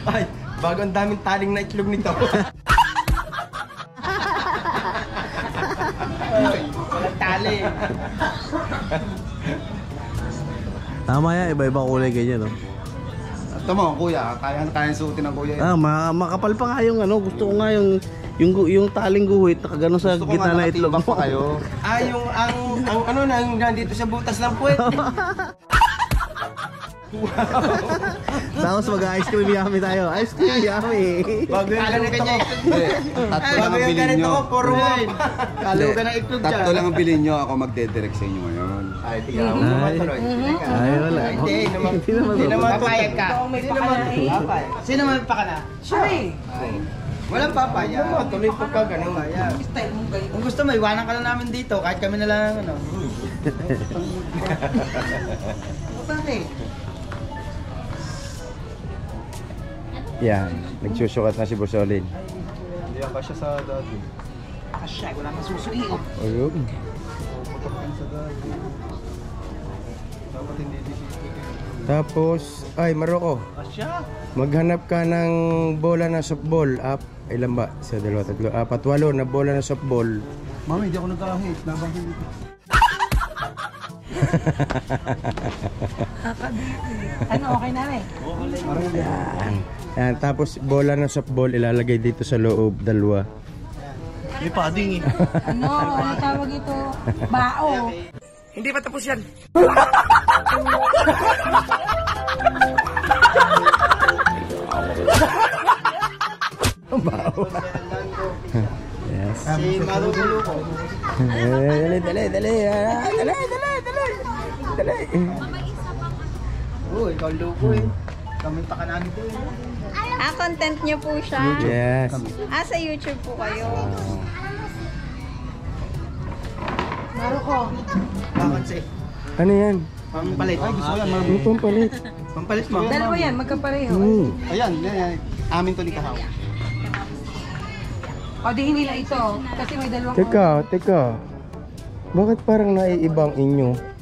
Ay, bago ang daming taling na itlog nito. Walang tali. Tama yan, iba-iba kulay ganyan, no? Ito mo, kuya. Kaya suotin ng kuya. Makapal pa nga yung ano, gusto ko nga yung taling guhit nakagano sa Gusto ko gitna nga na itlog nakatibak mo. pa kayo. Yung ang ano na, yung nandito sa butas ng puwet. Tapos mag-ice cream yummy tayo. Ice cream yummy. Bago yung ganito ko. Tatlo lang Bago ang yung bilhin ganito nyo. ko, puro wine. Kalo ka ng itlog dyan. Tatlo lang ang bilhin nyo. Ako magdedirect sa inyo ngayon. Ay, tingnan mo naman tuloy. Ay, wala. Hindi naman papayag ka. May pakanain. Sino naman pakana? Siya eh. Walang papayag. Tuloy pagka ganun. Style mong ganyan. Kung gusto mo, iwanan ka na namin dito. Kahit kami na lang, ano. Bakit? Yan, nagsusukat na si Bosolin. Hindi ka siya sa dati. Asya, wala nang susui. Oh. Ayun. Putok yan sa dati. Dapat hindi disipin. Tapos, ay Maroko. Maghanap ka ng bola na softball. Ilan ba? Sa 2, 3, 4, 8 na bola na softball. Mami, hindi ako nagkahit. Labang dito. Ano, okay na rin? Yan. Yan. Tapos bola na softball ilalagay dito sa loob, 2. May padding eh. Ano tawag ito? Bao. Hindi pa tapos yan. Yes. Si Marugulo ko. Dali. Dali. Ikaw luko eh. Kami pa ka namin to eh. Content niyo po siya. Yes. Sa YouTube po kayo. Maroko. Bakit si? Ano yan? Pampalit. Ay, gusto ko yan. Ano pampalit? Pampalit mo. Dalawa yan, magkapareho. Ayan, yan. Amin to ni Kahaw. O di hindi na ito. Kasi may dalawang... Teka. Bakit parang naiibang inyo?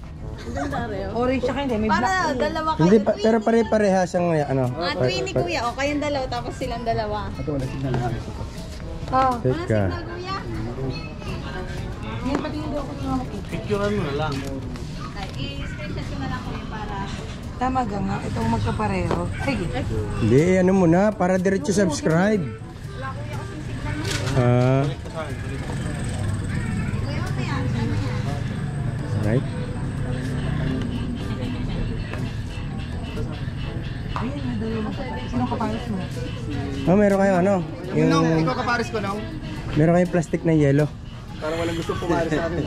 Orange siya hindi, may black. Para dalawa kayo. Hindi pa, pero pare-parehas ang ano. Mga twin ni Kuya. O kayong dalawa tapos silang dalawa. Oh. Walang Teka. signal Kuya. Yan pati yung daw ko tumama ko. Picturean mo na lang. I-screenshot ko na lang Kuya para... Tama ka nga, itong magkapareho. Sige. Hindi, ano muna, para diretso subscribe. Right? Sino kapares mo? Meron kayo ano? Ikaw kapares ko nung. Meron kayong plastic na yellow. Para walang gusto pumares sa amin.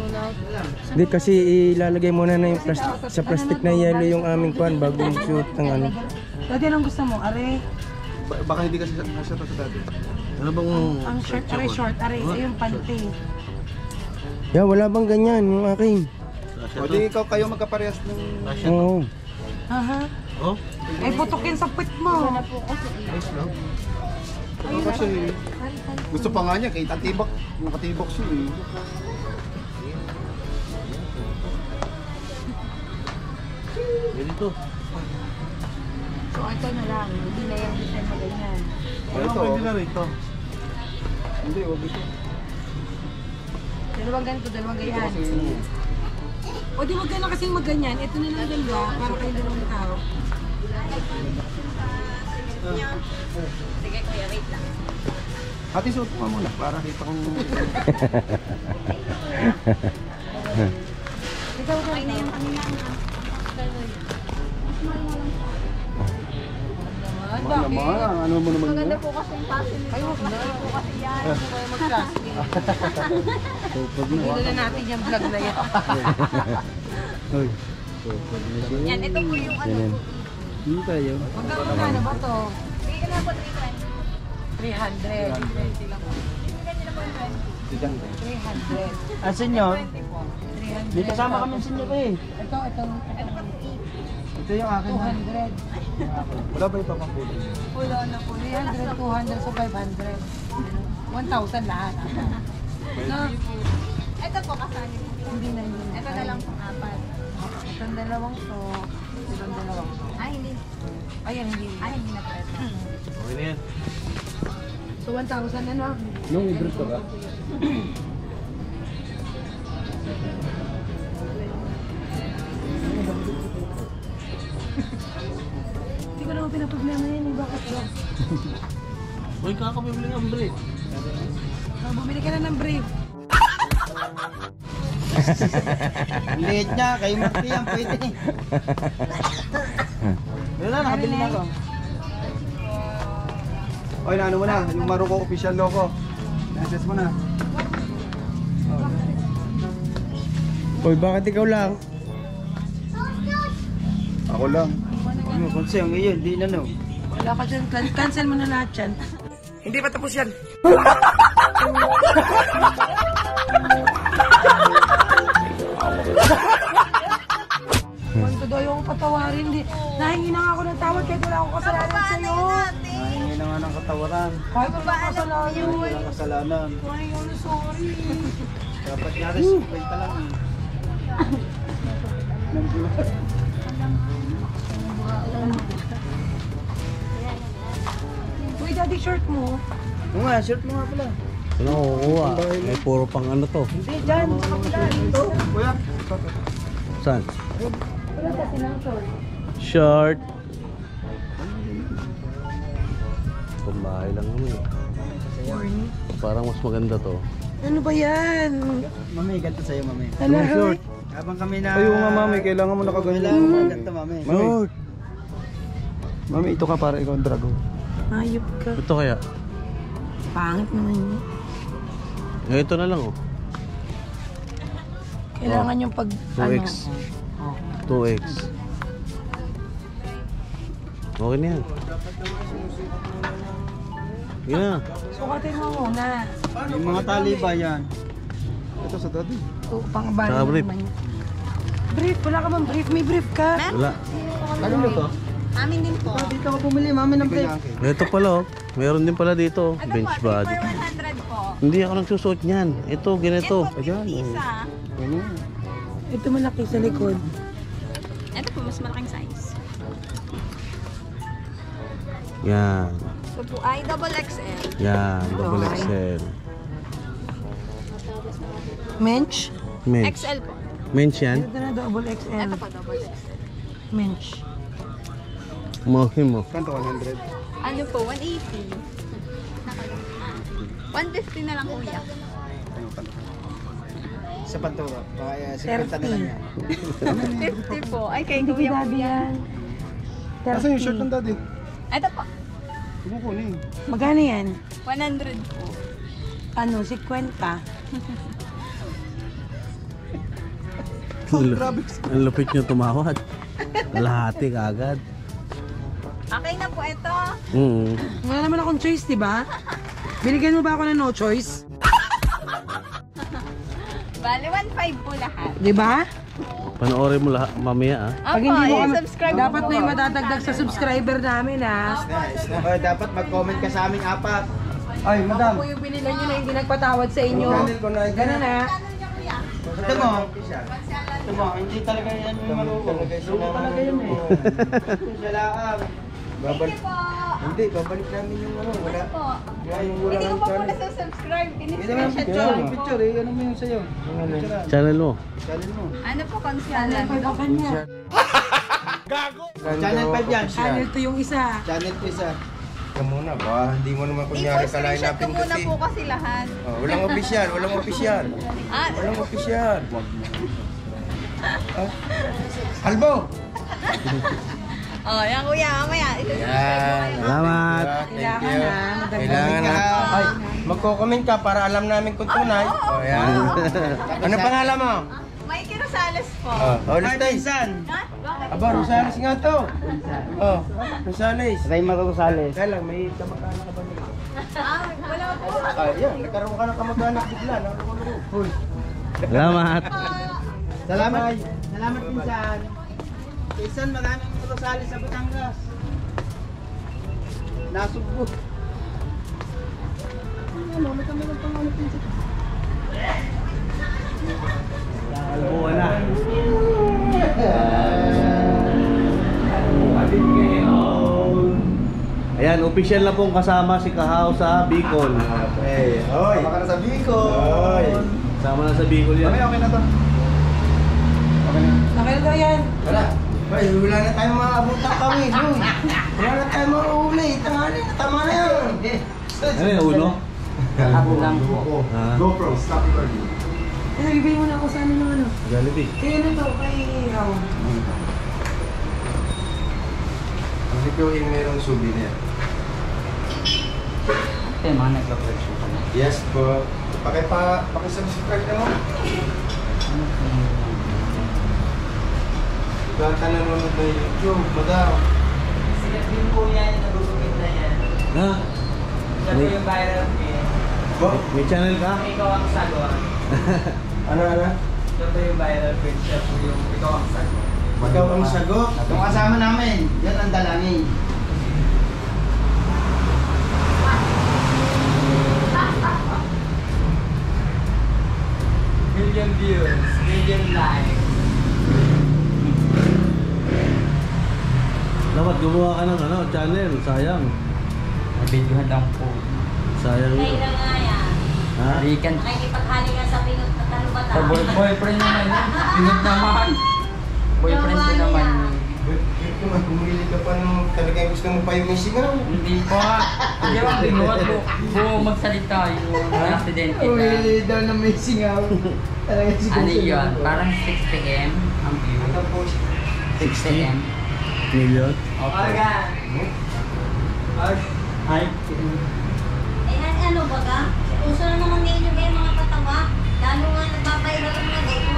Hindi kasi ilalagay muna na yung sa plastic na yellow yung aming kuan bago shoot ng ano. Dati anong gusto mo? Are? Baka hindi kasi siya to sa dati. Ano bang... Ang short, are short, are isa yung panty. Yeah, wala bang ganyan yung aking? O di ikaw kayo magkaparehas ng... Oo. Aha. Oh? Ay, putokin sa pit mo. Kasi gusto pa nga niya, kahit atibak. Makatibak siya eh. Ganito. So, ito na lang. Hindi na yung design mo ganyan. Ito. Pwede na rito. Hindi, wag ito. Dalawang ganito, dalawang ganyan. O di wag ka na kasing magganyan. Ito na lang dalawa para kayo dalawang tao. Sige Kuya, wait lang. Hati suot mo muna para kita kong... Ikaw ka Okay na yung kanina. Ano mo naman Maganda yun? po kasi yung passion nito. Maganda po kasi yan. Hindi na natin yung vlog na yan. Yan, ito po yung ano. Hindi tayo. Magkano ba to? Sige ka na po, 320. 300. 320 lang po. Ibigay nyo na po yung 300. Asan yun? 20 po. 300. May kasama kami sa inyo eh. Ito. Ito yung akin. 200. Wala ba yung papangkulong? Wala na po. 300, 200, so 500. 1,000 lahat. No? Ito po kasali po. Hindi na yun. Ito na lang pong 4. Itong dalawang to. Itong dalawang to. Hindi. Ayan, hindi. Hindi na pwede. Okay na yan. So 1,000 ano? Nung i-dress ka ba? Hindi ko naman pinaproblema yan. Bakit ba? Uy, kakabibili ng break. Bumili ka na ng brief. Liit niya, kayo Marty yan, pwede. Yun na, nakabili na ako. Oy, ano mo na? Yung Maroko official logo. Access mo na. Uy, bakit ikaw lang? Ako lang. Ano, konseng ngayon, di na no. Wala ka dyan. Cancel mo na lahat yan. Hindi pa tapos yan. Kung ayaw ko patawarin. Nahingi na nga ako ng tawad kahit wala akong kasalanan sa'yo. Nahingi na nga ng katawaran. Kahit wala akong kasalanan. Walang kasalanan. Ay, I'm sorry. Dapat nga rin, 50 lang eh. Uy, daddy, shirt mo. Oo nga, shirt mo nga pala. Ano kukuha? May puro pang ano to. Hindi, dyan, sa kapila. Ito, kuya. Saan? Wala kasi ng short. Short. Kumbahay lang naman eh. Parang mas maganda to. Ano ba yan? Mami, ganito sa'yo, mami. Ano, short. Habang kami na... Ayaw nga mami, kailangan mo nakaganyan. Kailangan mo ganito, mami. Short. Mami, ito ka para ikaw ang drago. Ayop ka. Ito kaya? Pangit naman yun. Ito na lang oh. Kailangan yung pag... 2X. 2X. Okay na yan. Sige na. Sukatin mo muna. Yung mga tali ba yan? Ito sa daddy. Ito, pang-abali Saka brief. naman yan. Brief, wala ka bang brief? May brief ka? Wala. Ano to? Amin din po. Dito ako pumili, mami ng break. Ito pala oh. Meron din pala dito. Bench body. 100 po. Hindi ako nagsusuot niyan. Ito, ganito. Ayan. Isa. Ito malaki sa likod. Ito po, mas malaking size. Yan. Ito po ay double XL. Yan. Double XL. Mensch? Men's. XL po. Men's yan. Ito na double XL. Ito po, double XL. Mensch. Mahal mo. Kanto 100. Ano po, 180. 150 na lang kuya. Sa panturo. Kaya 50 na lang yan. 50 po. Ay, kay Hindi kuya po daddy yan. Nasaan yung shirt ng daddy? Ito po, Huwag mo kunin. Magkano yan? 100 po. Ano, 50? Ang lupit nyo tumawad. Lahati kagad. Okay na po ito. Wala naman akong choice, di ba? Binigyan mo ba ako ng no choice? Bale, 1.5 po lahat. Di ba? Panoorin mo lahat mamaya ah. Pag hindi mo kami, subscribe dapat may madadagdag sa subscriber namin, ha? Oh, dapat mag-comment ka sa aming apat. Ay, Ako madam. po yung binilan nyo na hindi nagpatawad sa inyo. Ganun na. Ito mo. Ito mo, hindi talaga yan yung marunong. Loko talaga yun eh. Salaam. Thank you po. Hindi, babalik namin yung ano. Wala. Po. Yung wala Hindi ko kang pa po channel. nasa-subscribe. Hindi naman Ini-screenshot picture. ko. Yung picture eh. Ano mo yung sa'yo? Channel mo. Channel mo. Ano po, konsyala? Kanya. Channel 5 yan. Channel to yung isa. Channel 2 isa. Ka muna ba? Hindi mo naman kunyari kalahin I-screenshot ko natin muna kasi. po kasi lahat. Oh, walang opisyal, walang opisyal. Ah, Walang opisyal. Albo! oh, yan kuya, mamaya. Yan. Salamat. Thank Kailangan you. na. Kailangan na. Ay, magko-comment ka para alam namin kung tunay. Oh, yan. Ano pangalan mo? Mikey Rosales po. Oh, Rosales. Ha? Bakit? Aba, Rosales nga to. Oh, Rosales. Raymar Rosales. Kaya lang, may kamag-anak ka ba nila? Ah, wala po. Ah, yan. Nagkaroon ka ng kamag-anak bigla. Uy. Salamat. Salamat. Salamat pinsan. Pinsan, maraming Rosales sa Batangas. Nasugbo. Ano, may kami ng pangalan pinsan. Kalbuhan na. Ayan, official na pong kasama si Kahaw sa Bicol. Hey, hoy. Baka na sa Bicol. Hoy. Kasama na sa Bicol yan. Okay na to. Okay na. Nakaya daw yan. Wala. Hoy, wala na tayong maabutang kami. Hoy. Wala na tayong mauli. Tangali na, tama na yan. Ano yung ulo? Ha? GoPro, stop recording. Ano, bibili mo na ako sa ano ng ano. Jollibee. Kaya na to, kay Raul. Kasi ko yung merong souvenir. Ito yung mga nagpa-collection ka na. Yes po. Pakisubscribe naman. Lahat na nanonood ng YouTube, madam. Sikat din po yan, nagugupit na yan. Ha? Siya po yung viral film. May channel ka? Ikaw ang sagot. Ano? Siya po yung viral film. Siya po yung ikaw ang sagot. Ikaw ang sagot. Itong kasama namin, yan ang dalangin. Million views, million likes. Dapat gumawa ka ng channel. Sayang. Nabidyohan lang po. Sayang yun. Kaya nga yan. Ha? Halikan. Nakikipaghali ka sa pinot at talubata. Sa boyfriend naman yun. Pinod naman. Boyfriend ko naman. Bakit naman, bumili ka pa nung talagang gusto mo pa yung missing ano? Hindi pa. Hindi ako pinuhat po. Buo magsalita yung accident kita. daw na missing out. Talaga Ano yun? Parang 6 p.m. ang view. 6 p.m. Million? Orga! Ay. Eh, ano ba ka? Uso na naman ngayon yung mga patawa. Lalo nga nagpapairal ang mga dito.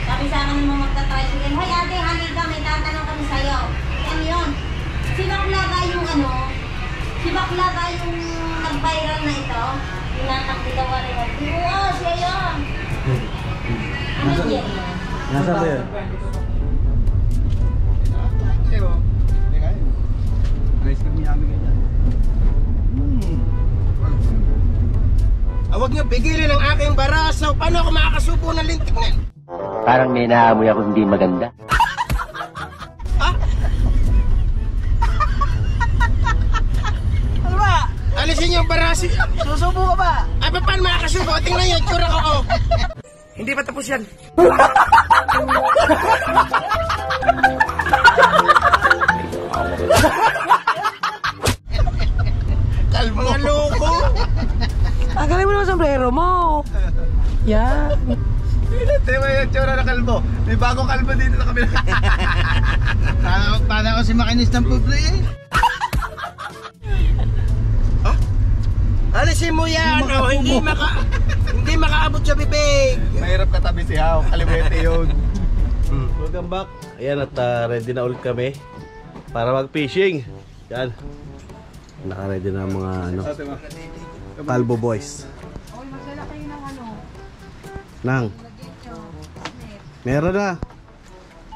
Sabi sa akin ng mga magta-tricycle, hoy ate, halika, may tatanong kami sa'yo. Yan yun. Si Baklaga yung si Baklaga yung nag-viral na ito. Tinatakbo daw rin. Oo, siya yun. Ano siya yun? Nasa ba yan? Huwag niyo pigilin ang aking barasaw. Paano ako makakasubo ng lintik na yan? Parang may naamoy ako hindi maganda. Ano ba? Alisin yung barasi. Susubo ka ba? Ay, paano makakasubo? Tingnan yung tsura ko. Oh. Hindi pa tapos yan. Kalma nga loko. Agalin mo naman sombrero mo. Yan. Tingnan mo yung tsura ng kalbo. May bagong kalbo dito sa kabila. Para ako si makinis ng publo eh. Alisin mo yan. Hindi makaabot sa bibig. Mahirap katabi si Hao. Kalimuete yun. Welcome back. Ayan at ready na ulit kami para mag-fishing. Yan. Naka-ready na ang mga Talbo boys. Oy, magdala kayo ng Nang. Meron na.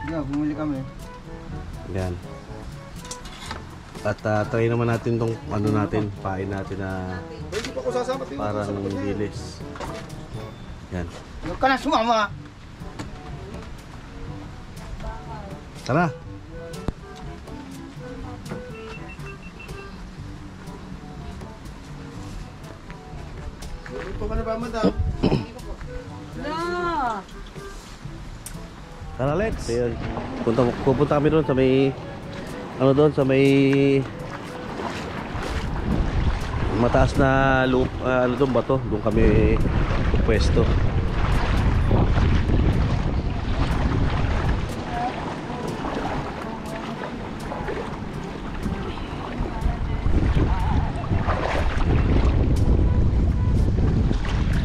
Bumili kami. Yan. At try naman natin tong natin, pain natin na parang dilis. Yan. Huwag ka na sumama. Tara. Ito ka na ba, madam? Tara, let's. Ayun. Pupunta kami doon sa may sa may mataas na loop, doon bato. Doon kami pwesto.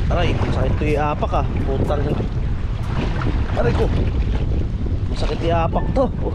Aray, masakit ito iapak ah. Putang. Aray ko. Masakit iapak to. Oh.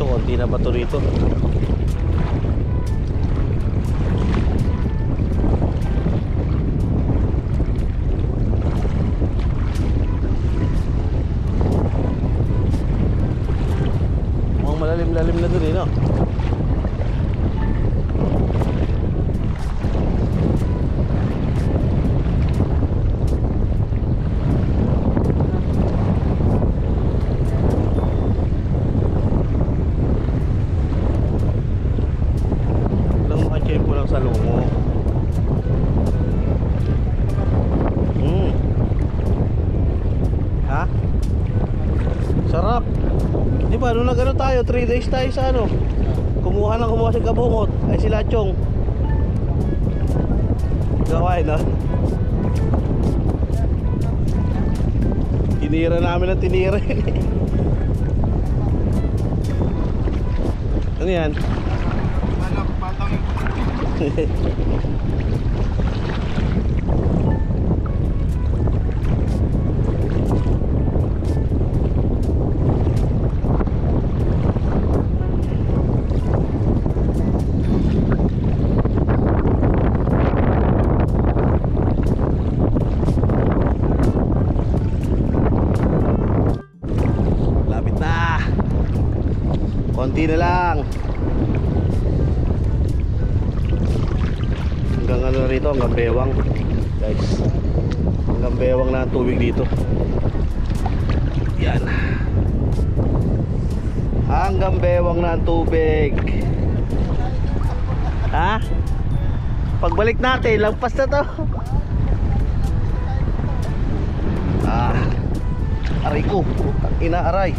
Konti na ba ito rito? Mukhang malalim-lalim na doon eh, no? nung nag-ano tayo, 3 days tayo sa ano, kumuha sa kabungot. Ay sila Chong. Gawain na. Tinira namin ang tinira. Ano yan? Malak, patang. Konti na lang. Hanggang ano na rito, hanggang bewang. Guys, hanggang bewang na ang tubig dito. Yan. Hanggang bewang na ang tubig. Ha? Pagbalik natin, lagpas na to. Aray ko, inaaray.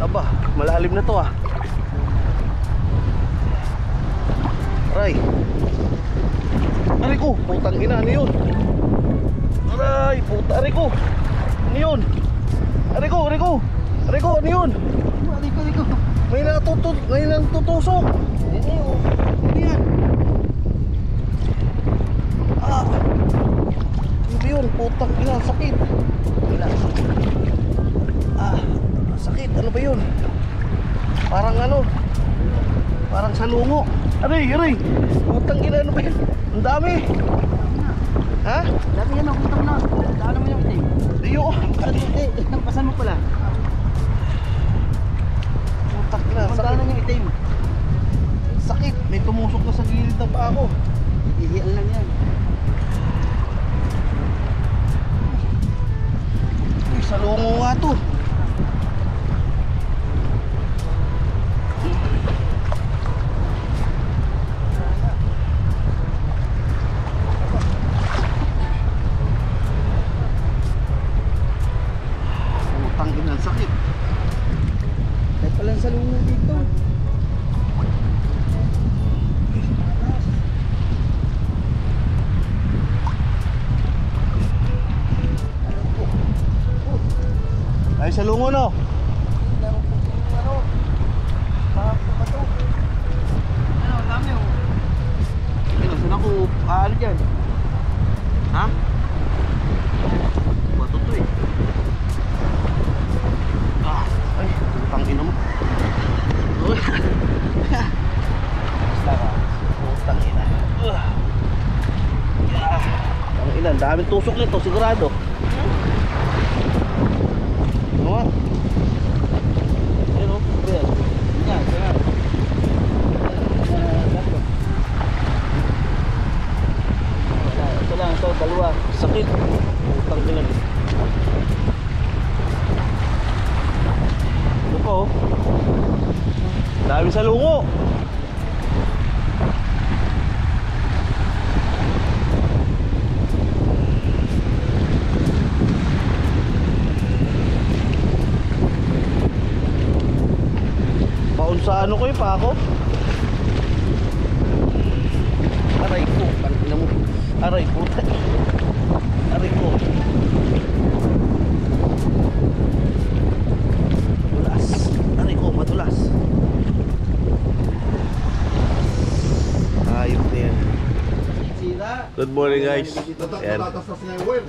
Aba, malalim na to ah. Aray. Aray ko, putang ina, ano yun? Aray, puta, aray ko. Ano yun? Aray ko, aray ko. Aray ko, ano yun? Aray ko. May natutusok. Ano yan? Ano yun? Putang ina, sakit. Sakit, ano ba yun? Parang ano? Parang salungo. Aray. Putang ina, ano ba yun? Ang dami. Ha? Dami yan, nakita mo na. Daan naman yung itim. Iyo. Nagpasan mo pala. Putang ina, Daan sakit. naman yung itim. Sakit, may tumusok na sa gilid ng paa ko. Ihiyan lang yan. Uy, salungo nga to. Sakit. Kahit palang sa lungo dito. Ay, sa lungo no? Ano, dami oh. Ano, saan ako ano dyan? Ha? Bato to eh. Ay, tangina mo. Basta ka. Tangina. Tangina, daming tusok nito, sigurado. Ano nga? Ayun o, yan. Yan. Ito lang, ito, dalawa. Sakit. Tangina. Ano po? Dami sa lungo. Paunsa ano ko yung pa ako? Aray ko, pangina mo. Aray ko. Aray ko. Madulas. Ayop na yan. Good morning guys. Ayan.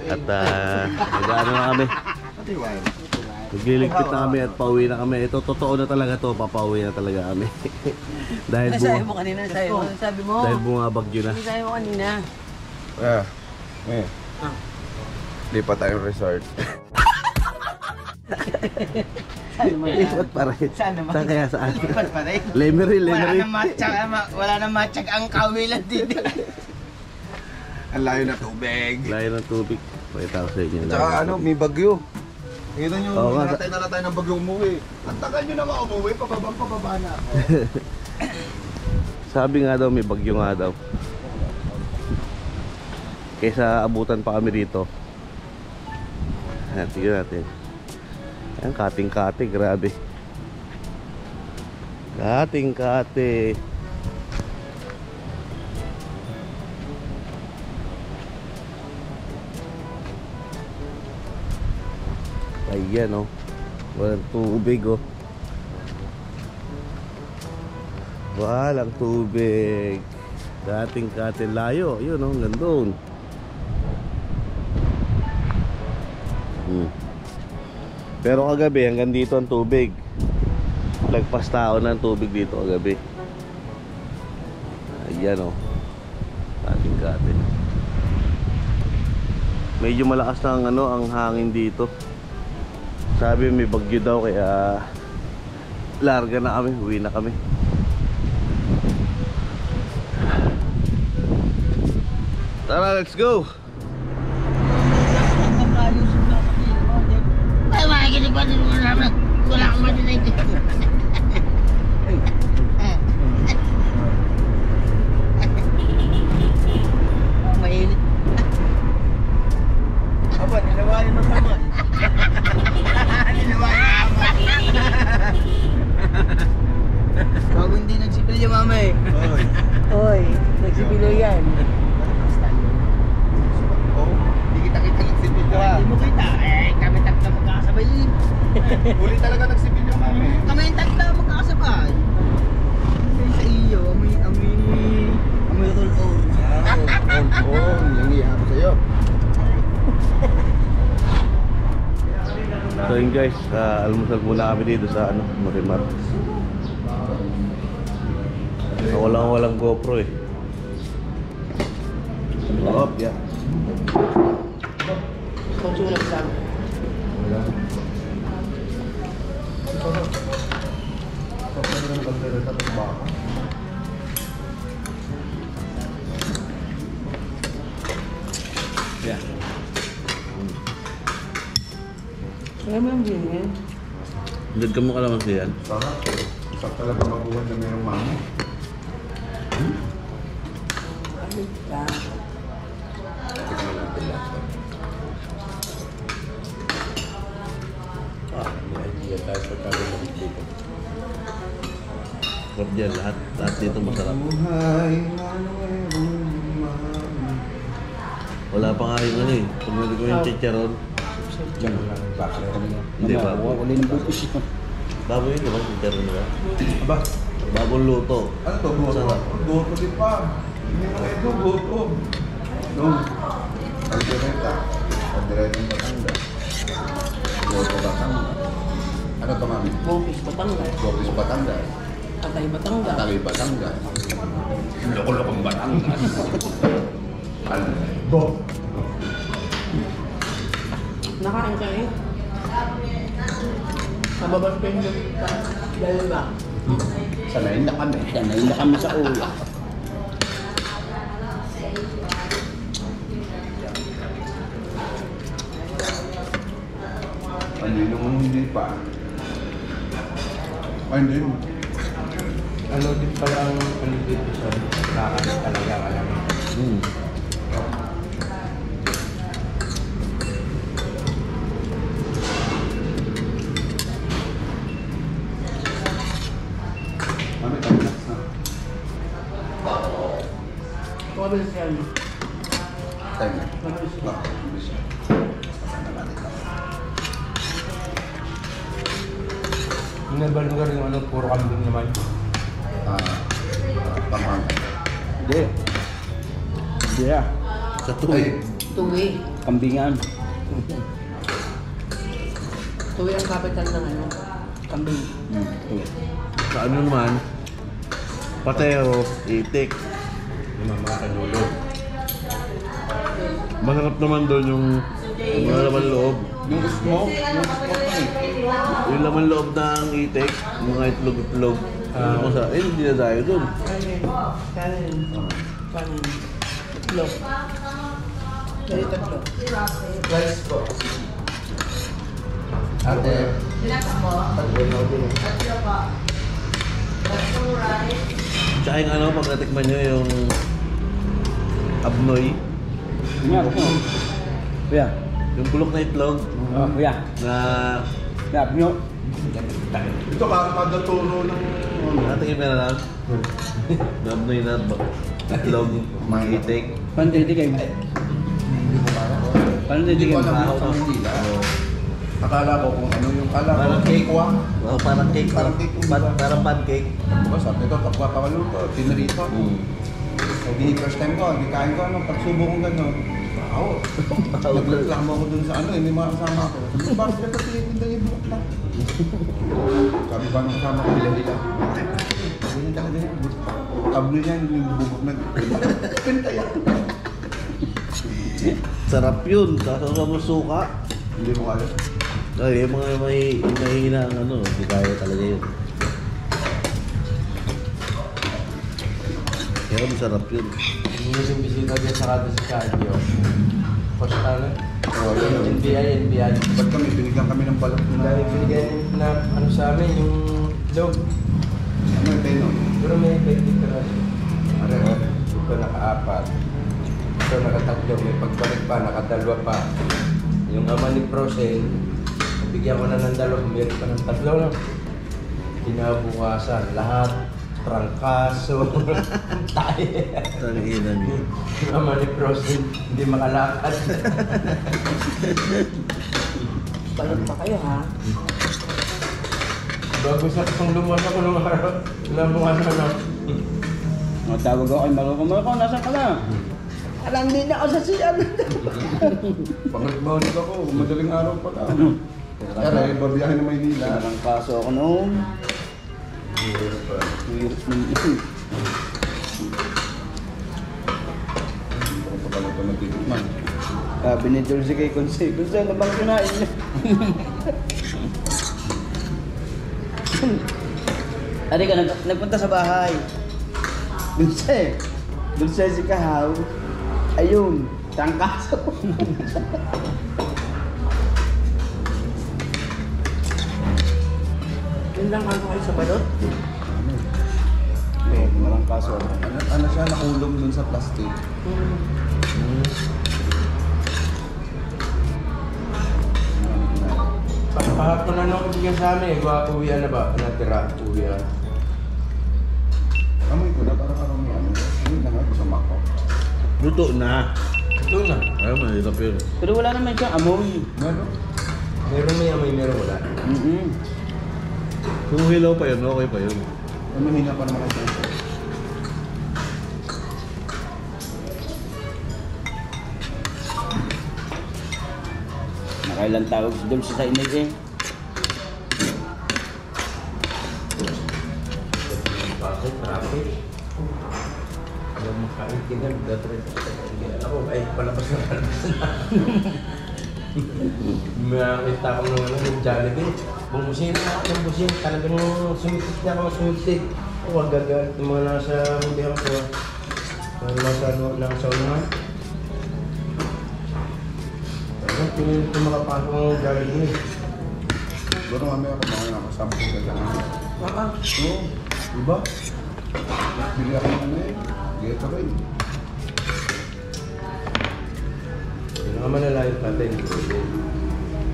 At nag-ano na kami. Nagliligpit na kami at pauwi na kami. Ito totoo na talaga to. Papauwi na talaga kami. Dahil Nasabi mo kanina, sabi mo. dahil bumabagyo na. Sabi mo kanina. Lipat tayong resort. Lipat pa rin. Saan naman? Saan kaya saan? Lipat pa rin. Lemery. Wala na matchag ang kawilan dito. Ang layo na tubig. Layo ng tubig. Pakita ko sa inyo. Tsaka ano, may bagyo. Kita nyo, Oo nga. naratay na tayo ng bagyo umuwi. Ang tagal nyo na umuwi, pababa na ako. Sabi nga daw, may bagyo nga daw. Kaysa abutan pa kami dito. Ayan, tignan natin. Ayan, kating-kate, grabe. Kating-kate. Ayan oh. Walang tubig oh. Walang tubig. Kating-kate, layo. Yun oh, gandun. Pero kagabi hanggang dito ang tubig. Lagpas tao ng tubig dito kagabi. Ayan o. Kating-kate. Medyo malakas na ang, ang hangin dito. Sabi may bagyo daw kaya larga na kami, uwi na kami. Tara, let's go! Ay, makikinig ba din mo naman? Wala akong madinig. Mainit. Aba, nilawayan mo tama. Nilawayan mo tama. Bago hindi nagsipilyo mama eh. Oy, nagsipilyo yan. Hindi kita nagsipilyo ha. Hindi mo kita, kami tatlo magkakasabay yun. Huli talaga nagsipilyo mami. Kami yung tatlo magkakasabay. Sa iyo, amoy roll-on. Roll-on, nangiya ako sa'yo. So yun guys, almusal muna kami dito sa Marimar. Walang GoPro eh. Oh, yeah. Kung sulat lang. Wala. Yeah. Kaya mo yung ganyan. Dad ka mo kalaman siya yan. Sarap. Sarap talaga mabuhan na mayroong mami. Alit ka. Tignan natin lahat. May idea tayo sa kagabi dito. Sarap dyan, lahat dito masarap. Buhay na mayroong mami. Wala pa nga yung pag nilagay ko yung chicharon. Diyan lang, bakla niya. Hindi ba? Wala yung butis ito. Bago yun, diba? Chicharon nila. Aba, Bagong luto. ano to? Goto? Masarap. Goto din pa. Hindi mo ito, goto. No. Aldereta. Aldereta yung Batangas. Goto Batangas. Ano to mami? Bongkis Batangas. Gotis Batangas. Patay Batangas. Tagay Batangas. Loko-lokong Batangas. Ano? Bo. Nakain ka eh. Nababas pa yung dahil ba? Sanayin na kami. Sanayin na kami sa ulo. Hindi naman hindi pa. Ay, hindi. Ano din pala ang dito sa kakain talaga alam. Mami, tayo na. Mabilis yan. Tayo na. Mabilis yan. Mabilis yan. Inabal lugar yung puro kambing naman. Pampanga. Hindi. Hindi ah. Sa tuwi. Tuwi. Kambingan. Tuwi ang capital ng kambing. Sa ano naman, patero, itik. Yung mga kanulog. Masarap naman doon yung mga laman loob. Yung smoke na eh. Yung laman loob ng itik, mga itlog-itlog. Hindi na tayo doon. Kanin. Kanin. Itlog. Dari tatlo. Rice po. Ate. Tsaka yung pag natikman nyo yung abnoy. Kuya. Yung bulok na itlog Kuya. na Lab nyo. Ito kada turo ng... Natingin mo na lang. Nabnoy na ba? Itlog, itik. Panditigay. Hindi ko alam sa Manila. Akala ko kung ano yung kala ko. Parang cake. Oh, parang cake. Parang cake. Parang pancake. Diba, sabi ko, kapwa kawalo ko, pinarito. Hindi first time ko, hindi kain ko, pagsubo kong gano'n. Wow! Nagreklamo ko dun sa ano, hindi makasama ko. Sabi ko, bakit ka tinitinda yung buhok na? Sabi ko, anong kasama ko, hila-hila. Hindi talaga yung buhok. Tablo niya, yung buhok na. Pinta yan. Sarap yun. Kasama mo suka. Hindi mo kaya. Ay, yung mga mahihina ang ano, hindi kaya talaga yun. Kaya masarap yun. Yung bisita dyan sa kada sa Cardio. Postala. NBI. Ba't kami, binigyan kami ng balak na... Dahil binigyan na ano sa amin, yung log. Ano yung peno? Pero may effective ka rin. Are. Ito naka-4. Ito naka-3. May pagbalik pa, naka-2 pa. Yung ama ni Prosen, bigyan ko na ng 2, meron pa ng 3 lang. Kinabukasan, lahat, trangkaso, tayo. Tanginan yun. Yung ama ni Prosen, hindi makalakad. Palit pa kayo ha? Bago sa itong lumuwas ako nung araw, lamuhan na. Tawag ako kay Marco, nasaan ka na? Alam din ako sa siyan. Pangalik ako, madaling araw pa lang. Kaya babiyahin na Maynila. Ang kaso ako noon. Hirap pa. Hirap ng ito. Ako pa pala ito natitikman. Sabi ni Dulce kay Conce, Dulce, ano bang kinain niya? Ari ka, nagpunta sa bahay. Dulce si Kahaw. Ayun, tangkaso. Yun lang ako kayo sa balot? Okay, walang kaso. Ano siya, nakulong dun sa plastic. Kahapon na nung bigyan sa amin, uwian na ba? Natira, uwian. Amoy ko na, para karamihan. Ayun na nga, sa mako. Luto na. Ito na. Ayaw, mahirap yun. Pero wala naman siyang amoy. Meron? Meron may amoy, meron wala. Kung hilaw pa yun, okay pa yun. Ano, hina pa naman ang peso. Nakailang tawag si Dulce sa inay eh. Bakit? Traffic. Alam mo kaintingan, datrin. Ako, ay palabas na. May nakita ko ng ano, yung Jollibee. Bumusin na ako ng busin. Talagang sumitik na ako, sumitik. Huwag gagalit yung mga nasa hindi ako. Nasa unahan. Talagang pinilit yung makapasok ng Jollibee. Siguro mamaya ako mga nakasama ko sa dyan. Oo, diba? Bili ako ng ano eh. Gatorade. Yung mga malalayot natin,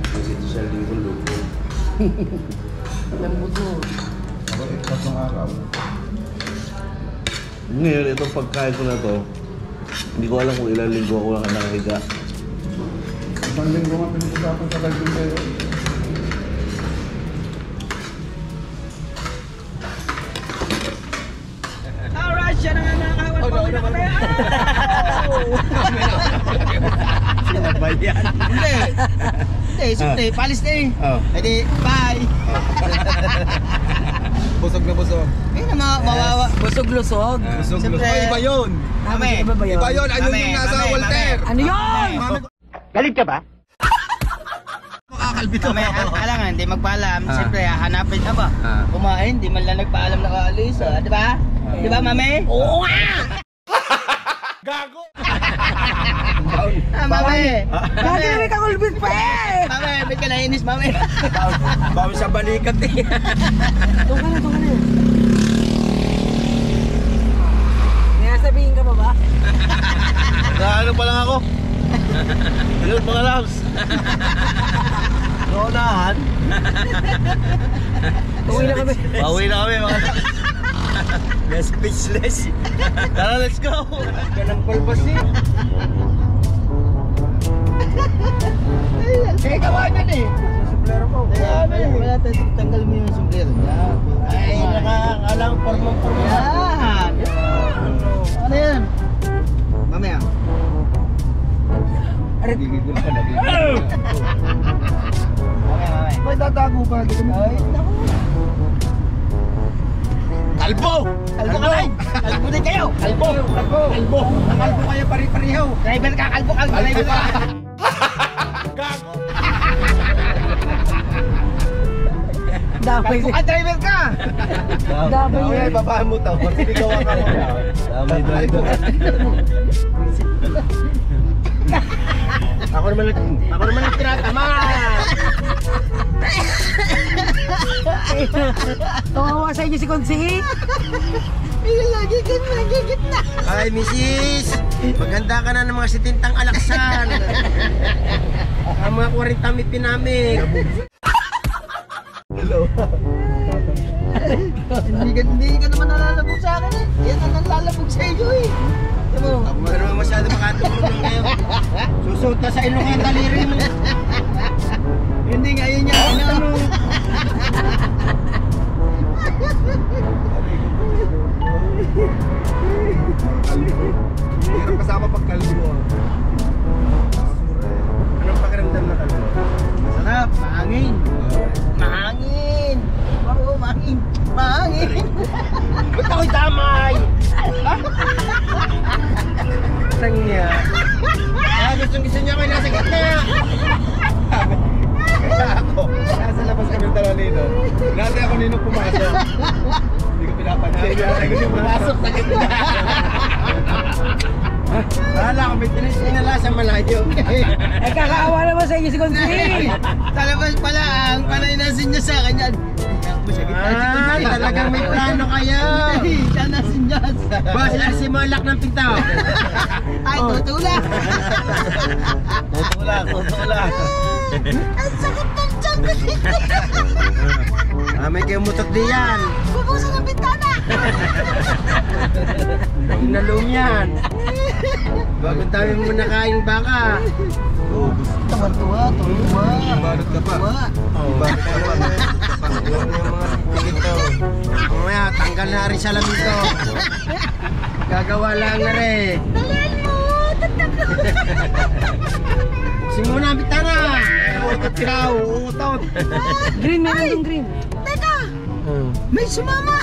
kasi ito siya lingkong lupo. Lambot mo. Ako, tatlong araw. Ngayon, itong pagkain ko na to, hindi ko alam kung ilang linggo ako lang nakahiga. Isang linggo nga pinag-usapan sa kalbing kayo. Alright, siya na nga nakakawal. Pagod na kami. Sino ba yan? Hindi, simple. Palis na eh. Edi, bye. Busog na busog. Eh na mawawa. Busog-lusog. Busog-lusog. Iba yun. Mami. Iba yun. Ano yung nasa Walter? Ano yun? Galit ka ba? Makakalbito. Mami, alangan, hindi magpaalam. Siyempre, hanapin ka ba? Kumain, di man lang nagpaalam na kaalis. Di ba? Di ba, mami? Oo nga! Gago! Mami! Lagi na may kakulbit pa eh! Mami, ba't ka nainis, mami? Bawi sa balikat eh. Doon ka na. May sabihin ka pa ba? Ano pa lang ako? Hello mga loves! Naunahan. Pauwi na kami. Pauwi na kami mga Speechless. Tara, let's go! Ganang pulbos eh. Eh, gawa niyan eh. Sombrero ko. Wala tayo, tanggal mo yung sombrero niya. Ay, nakakalang formong-formong. Yan. Ano yan? Mamaya. Gigigil ka na. Mamaya. May tatago pa. Ay, naku. Kalbo! Kalbo ka lang! Kalbo din kayo! Kalbo! Kalbo! Kalbo! Kalbo kayo pari-pariho! Driver ka! Kalbo! Kalbo! Driver ka! Gago! Kalbo ka! Driver ka! Damay yun! Ay, babaan mo to! Sinigawan ka mo! Damay driver! Ako naman nagtinatama! Tawawa sa inyo si Konsi. Nagigit na. Ay, misis. Maganda ka na ng mga sitintang alaksan. Ang mga 40 may pinamig. Hello. Hindi ka naman nalalabog sa akin eh. Yan ang nalalabog sa iyo eh. Ako mo naman masyado makatulong ngayon. Susuot na sa ilong yung daliri mo. Hindi nga yun niya. Ano? Hirap kasama pag kalbo. Anong pakiramdam na kalbo? Masarap, mahangin. Mahangin. Oo, mahangin. Mahangin. Ba't ako'y damay? Tang niya. Gusto niya kayo nasa gitna. Kaya ako, nasa labas kami ng dalawa nino. Dati ako nino pumasok. Hindi ko pinapansin. Dati ko nino pumasok sa gitna. Wala ko, may tinala sa malayo. Ay, kakaawa naman sa inyo si Konsi. Sa labas pala, ang panay nasin niya sa kanya. Ay, talagang may plano kayo. Siya nasin niya. Boss, simulak ng pintaw. Ay, tutulak. Tutulak. Ang sakit ng tiyan ko dito. May kayo mutot diyan. Bubusan ng bintana. Nalum yan. Bagong dami mo nakain baka. Tuwa. Balot ka pa. Balot ka pa. Yung mga tigit to. Mamaya, tanggal na rin sa lamin to. Gagawa lang na rin. Dalian mo. Tatapos. Buksin mo na ang bitana. Uutot sila, uutot. Green, meron yung green. Teka. May sumama.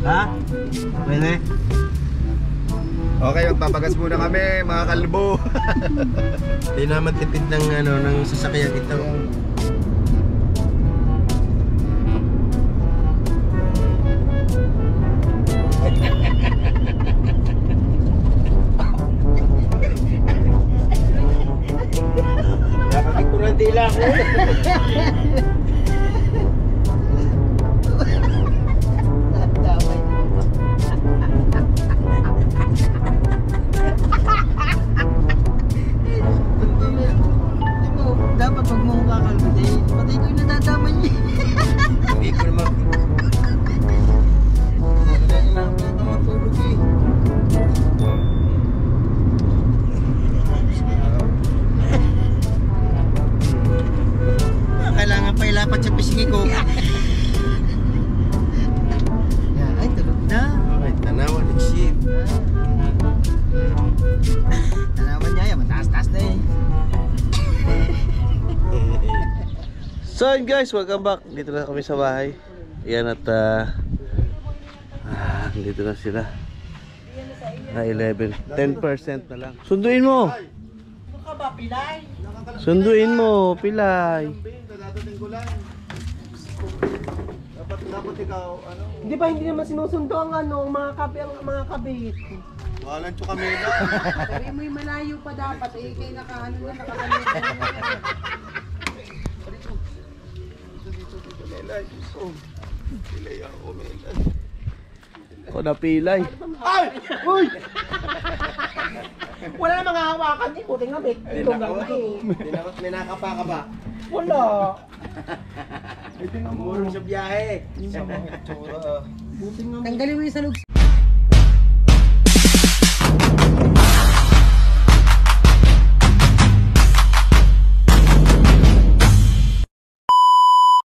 Ha? Pwede? Okay, magpapagas muna kami, mga kalbo. Hindi naman tipid ng sasakyan ito. Dapat ko ng dila ko. Dapat pag mo kakalbutin, patay ko yung nadadaman niya. Hindi ko naman. Hindi na matulog eh. Kailangan pa ilapat sa pisngi ko. Ay, tulog na. Ay, tanawan ng shit. Tanawan niya yan, mataas-taas na eh. So yun guys, welcome back. Dito na kami sa bahay. Yan at dito na sila. Na 11, 10% na lang. Sunduin mo. Sunduin mo, Pilay. Dadating ko lang. Dapat ikaw, ano? Hindi ba hindi naman sinusundo ang mga kabit. Walang kami na. Sabi mo yung malayo pa dapat eh, kaya nakapanood. Pilay ako, Melan. O na Pilay. Ay! Uy! Wala namang hahawakan eh. Buti nga may tunggal na eh. Ninakapa ka ba? Wala. Ito nga mo. Murong sa biyahe. Sa mga itsura. Buti nga Tanggalin mo yung salog.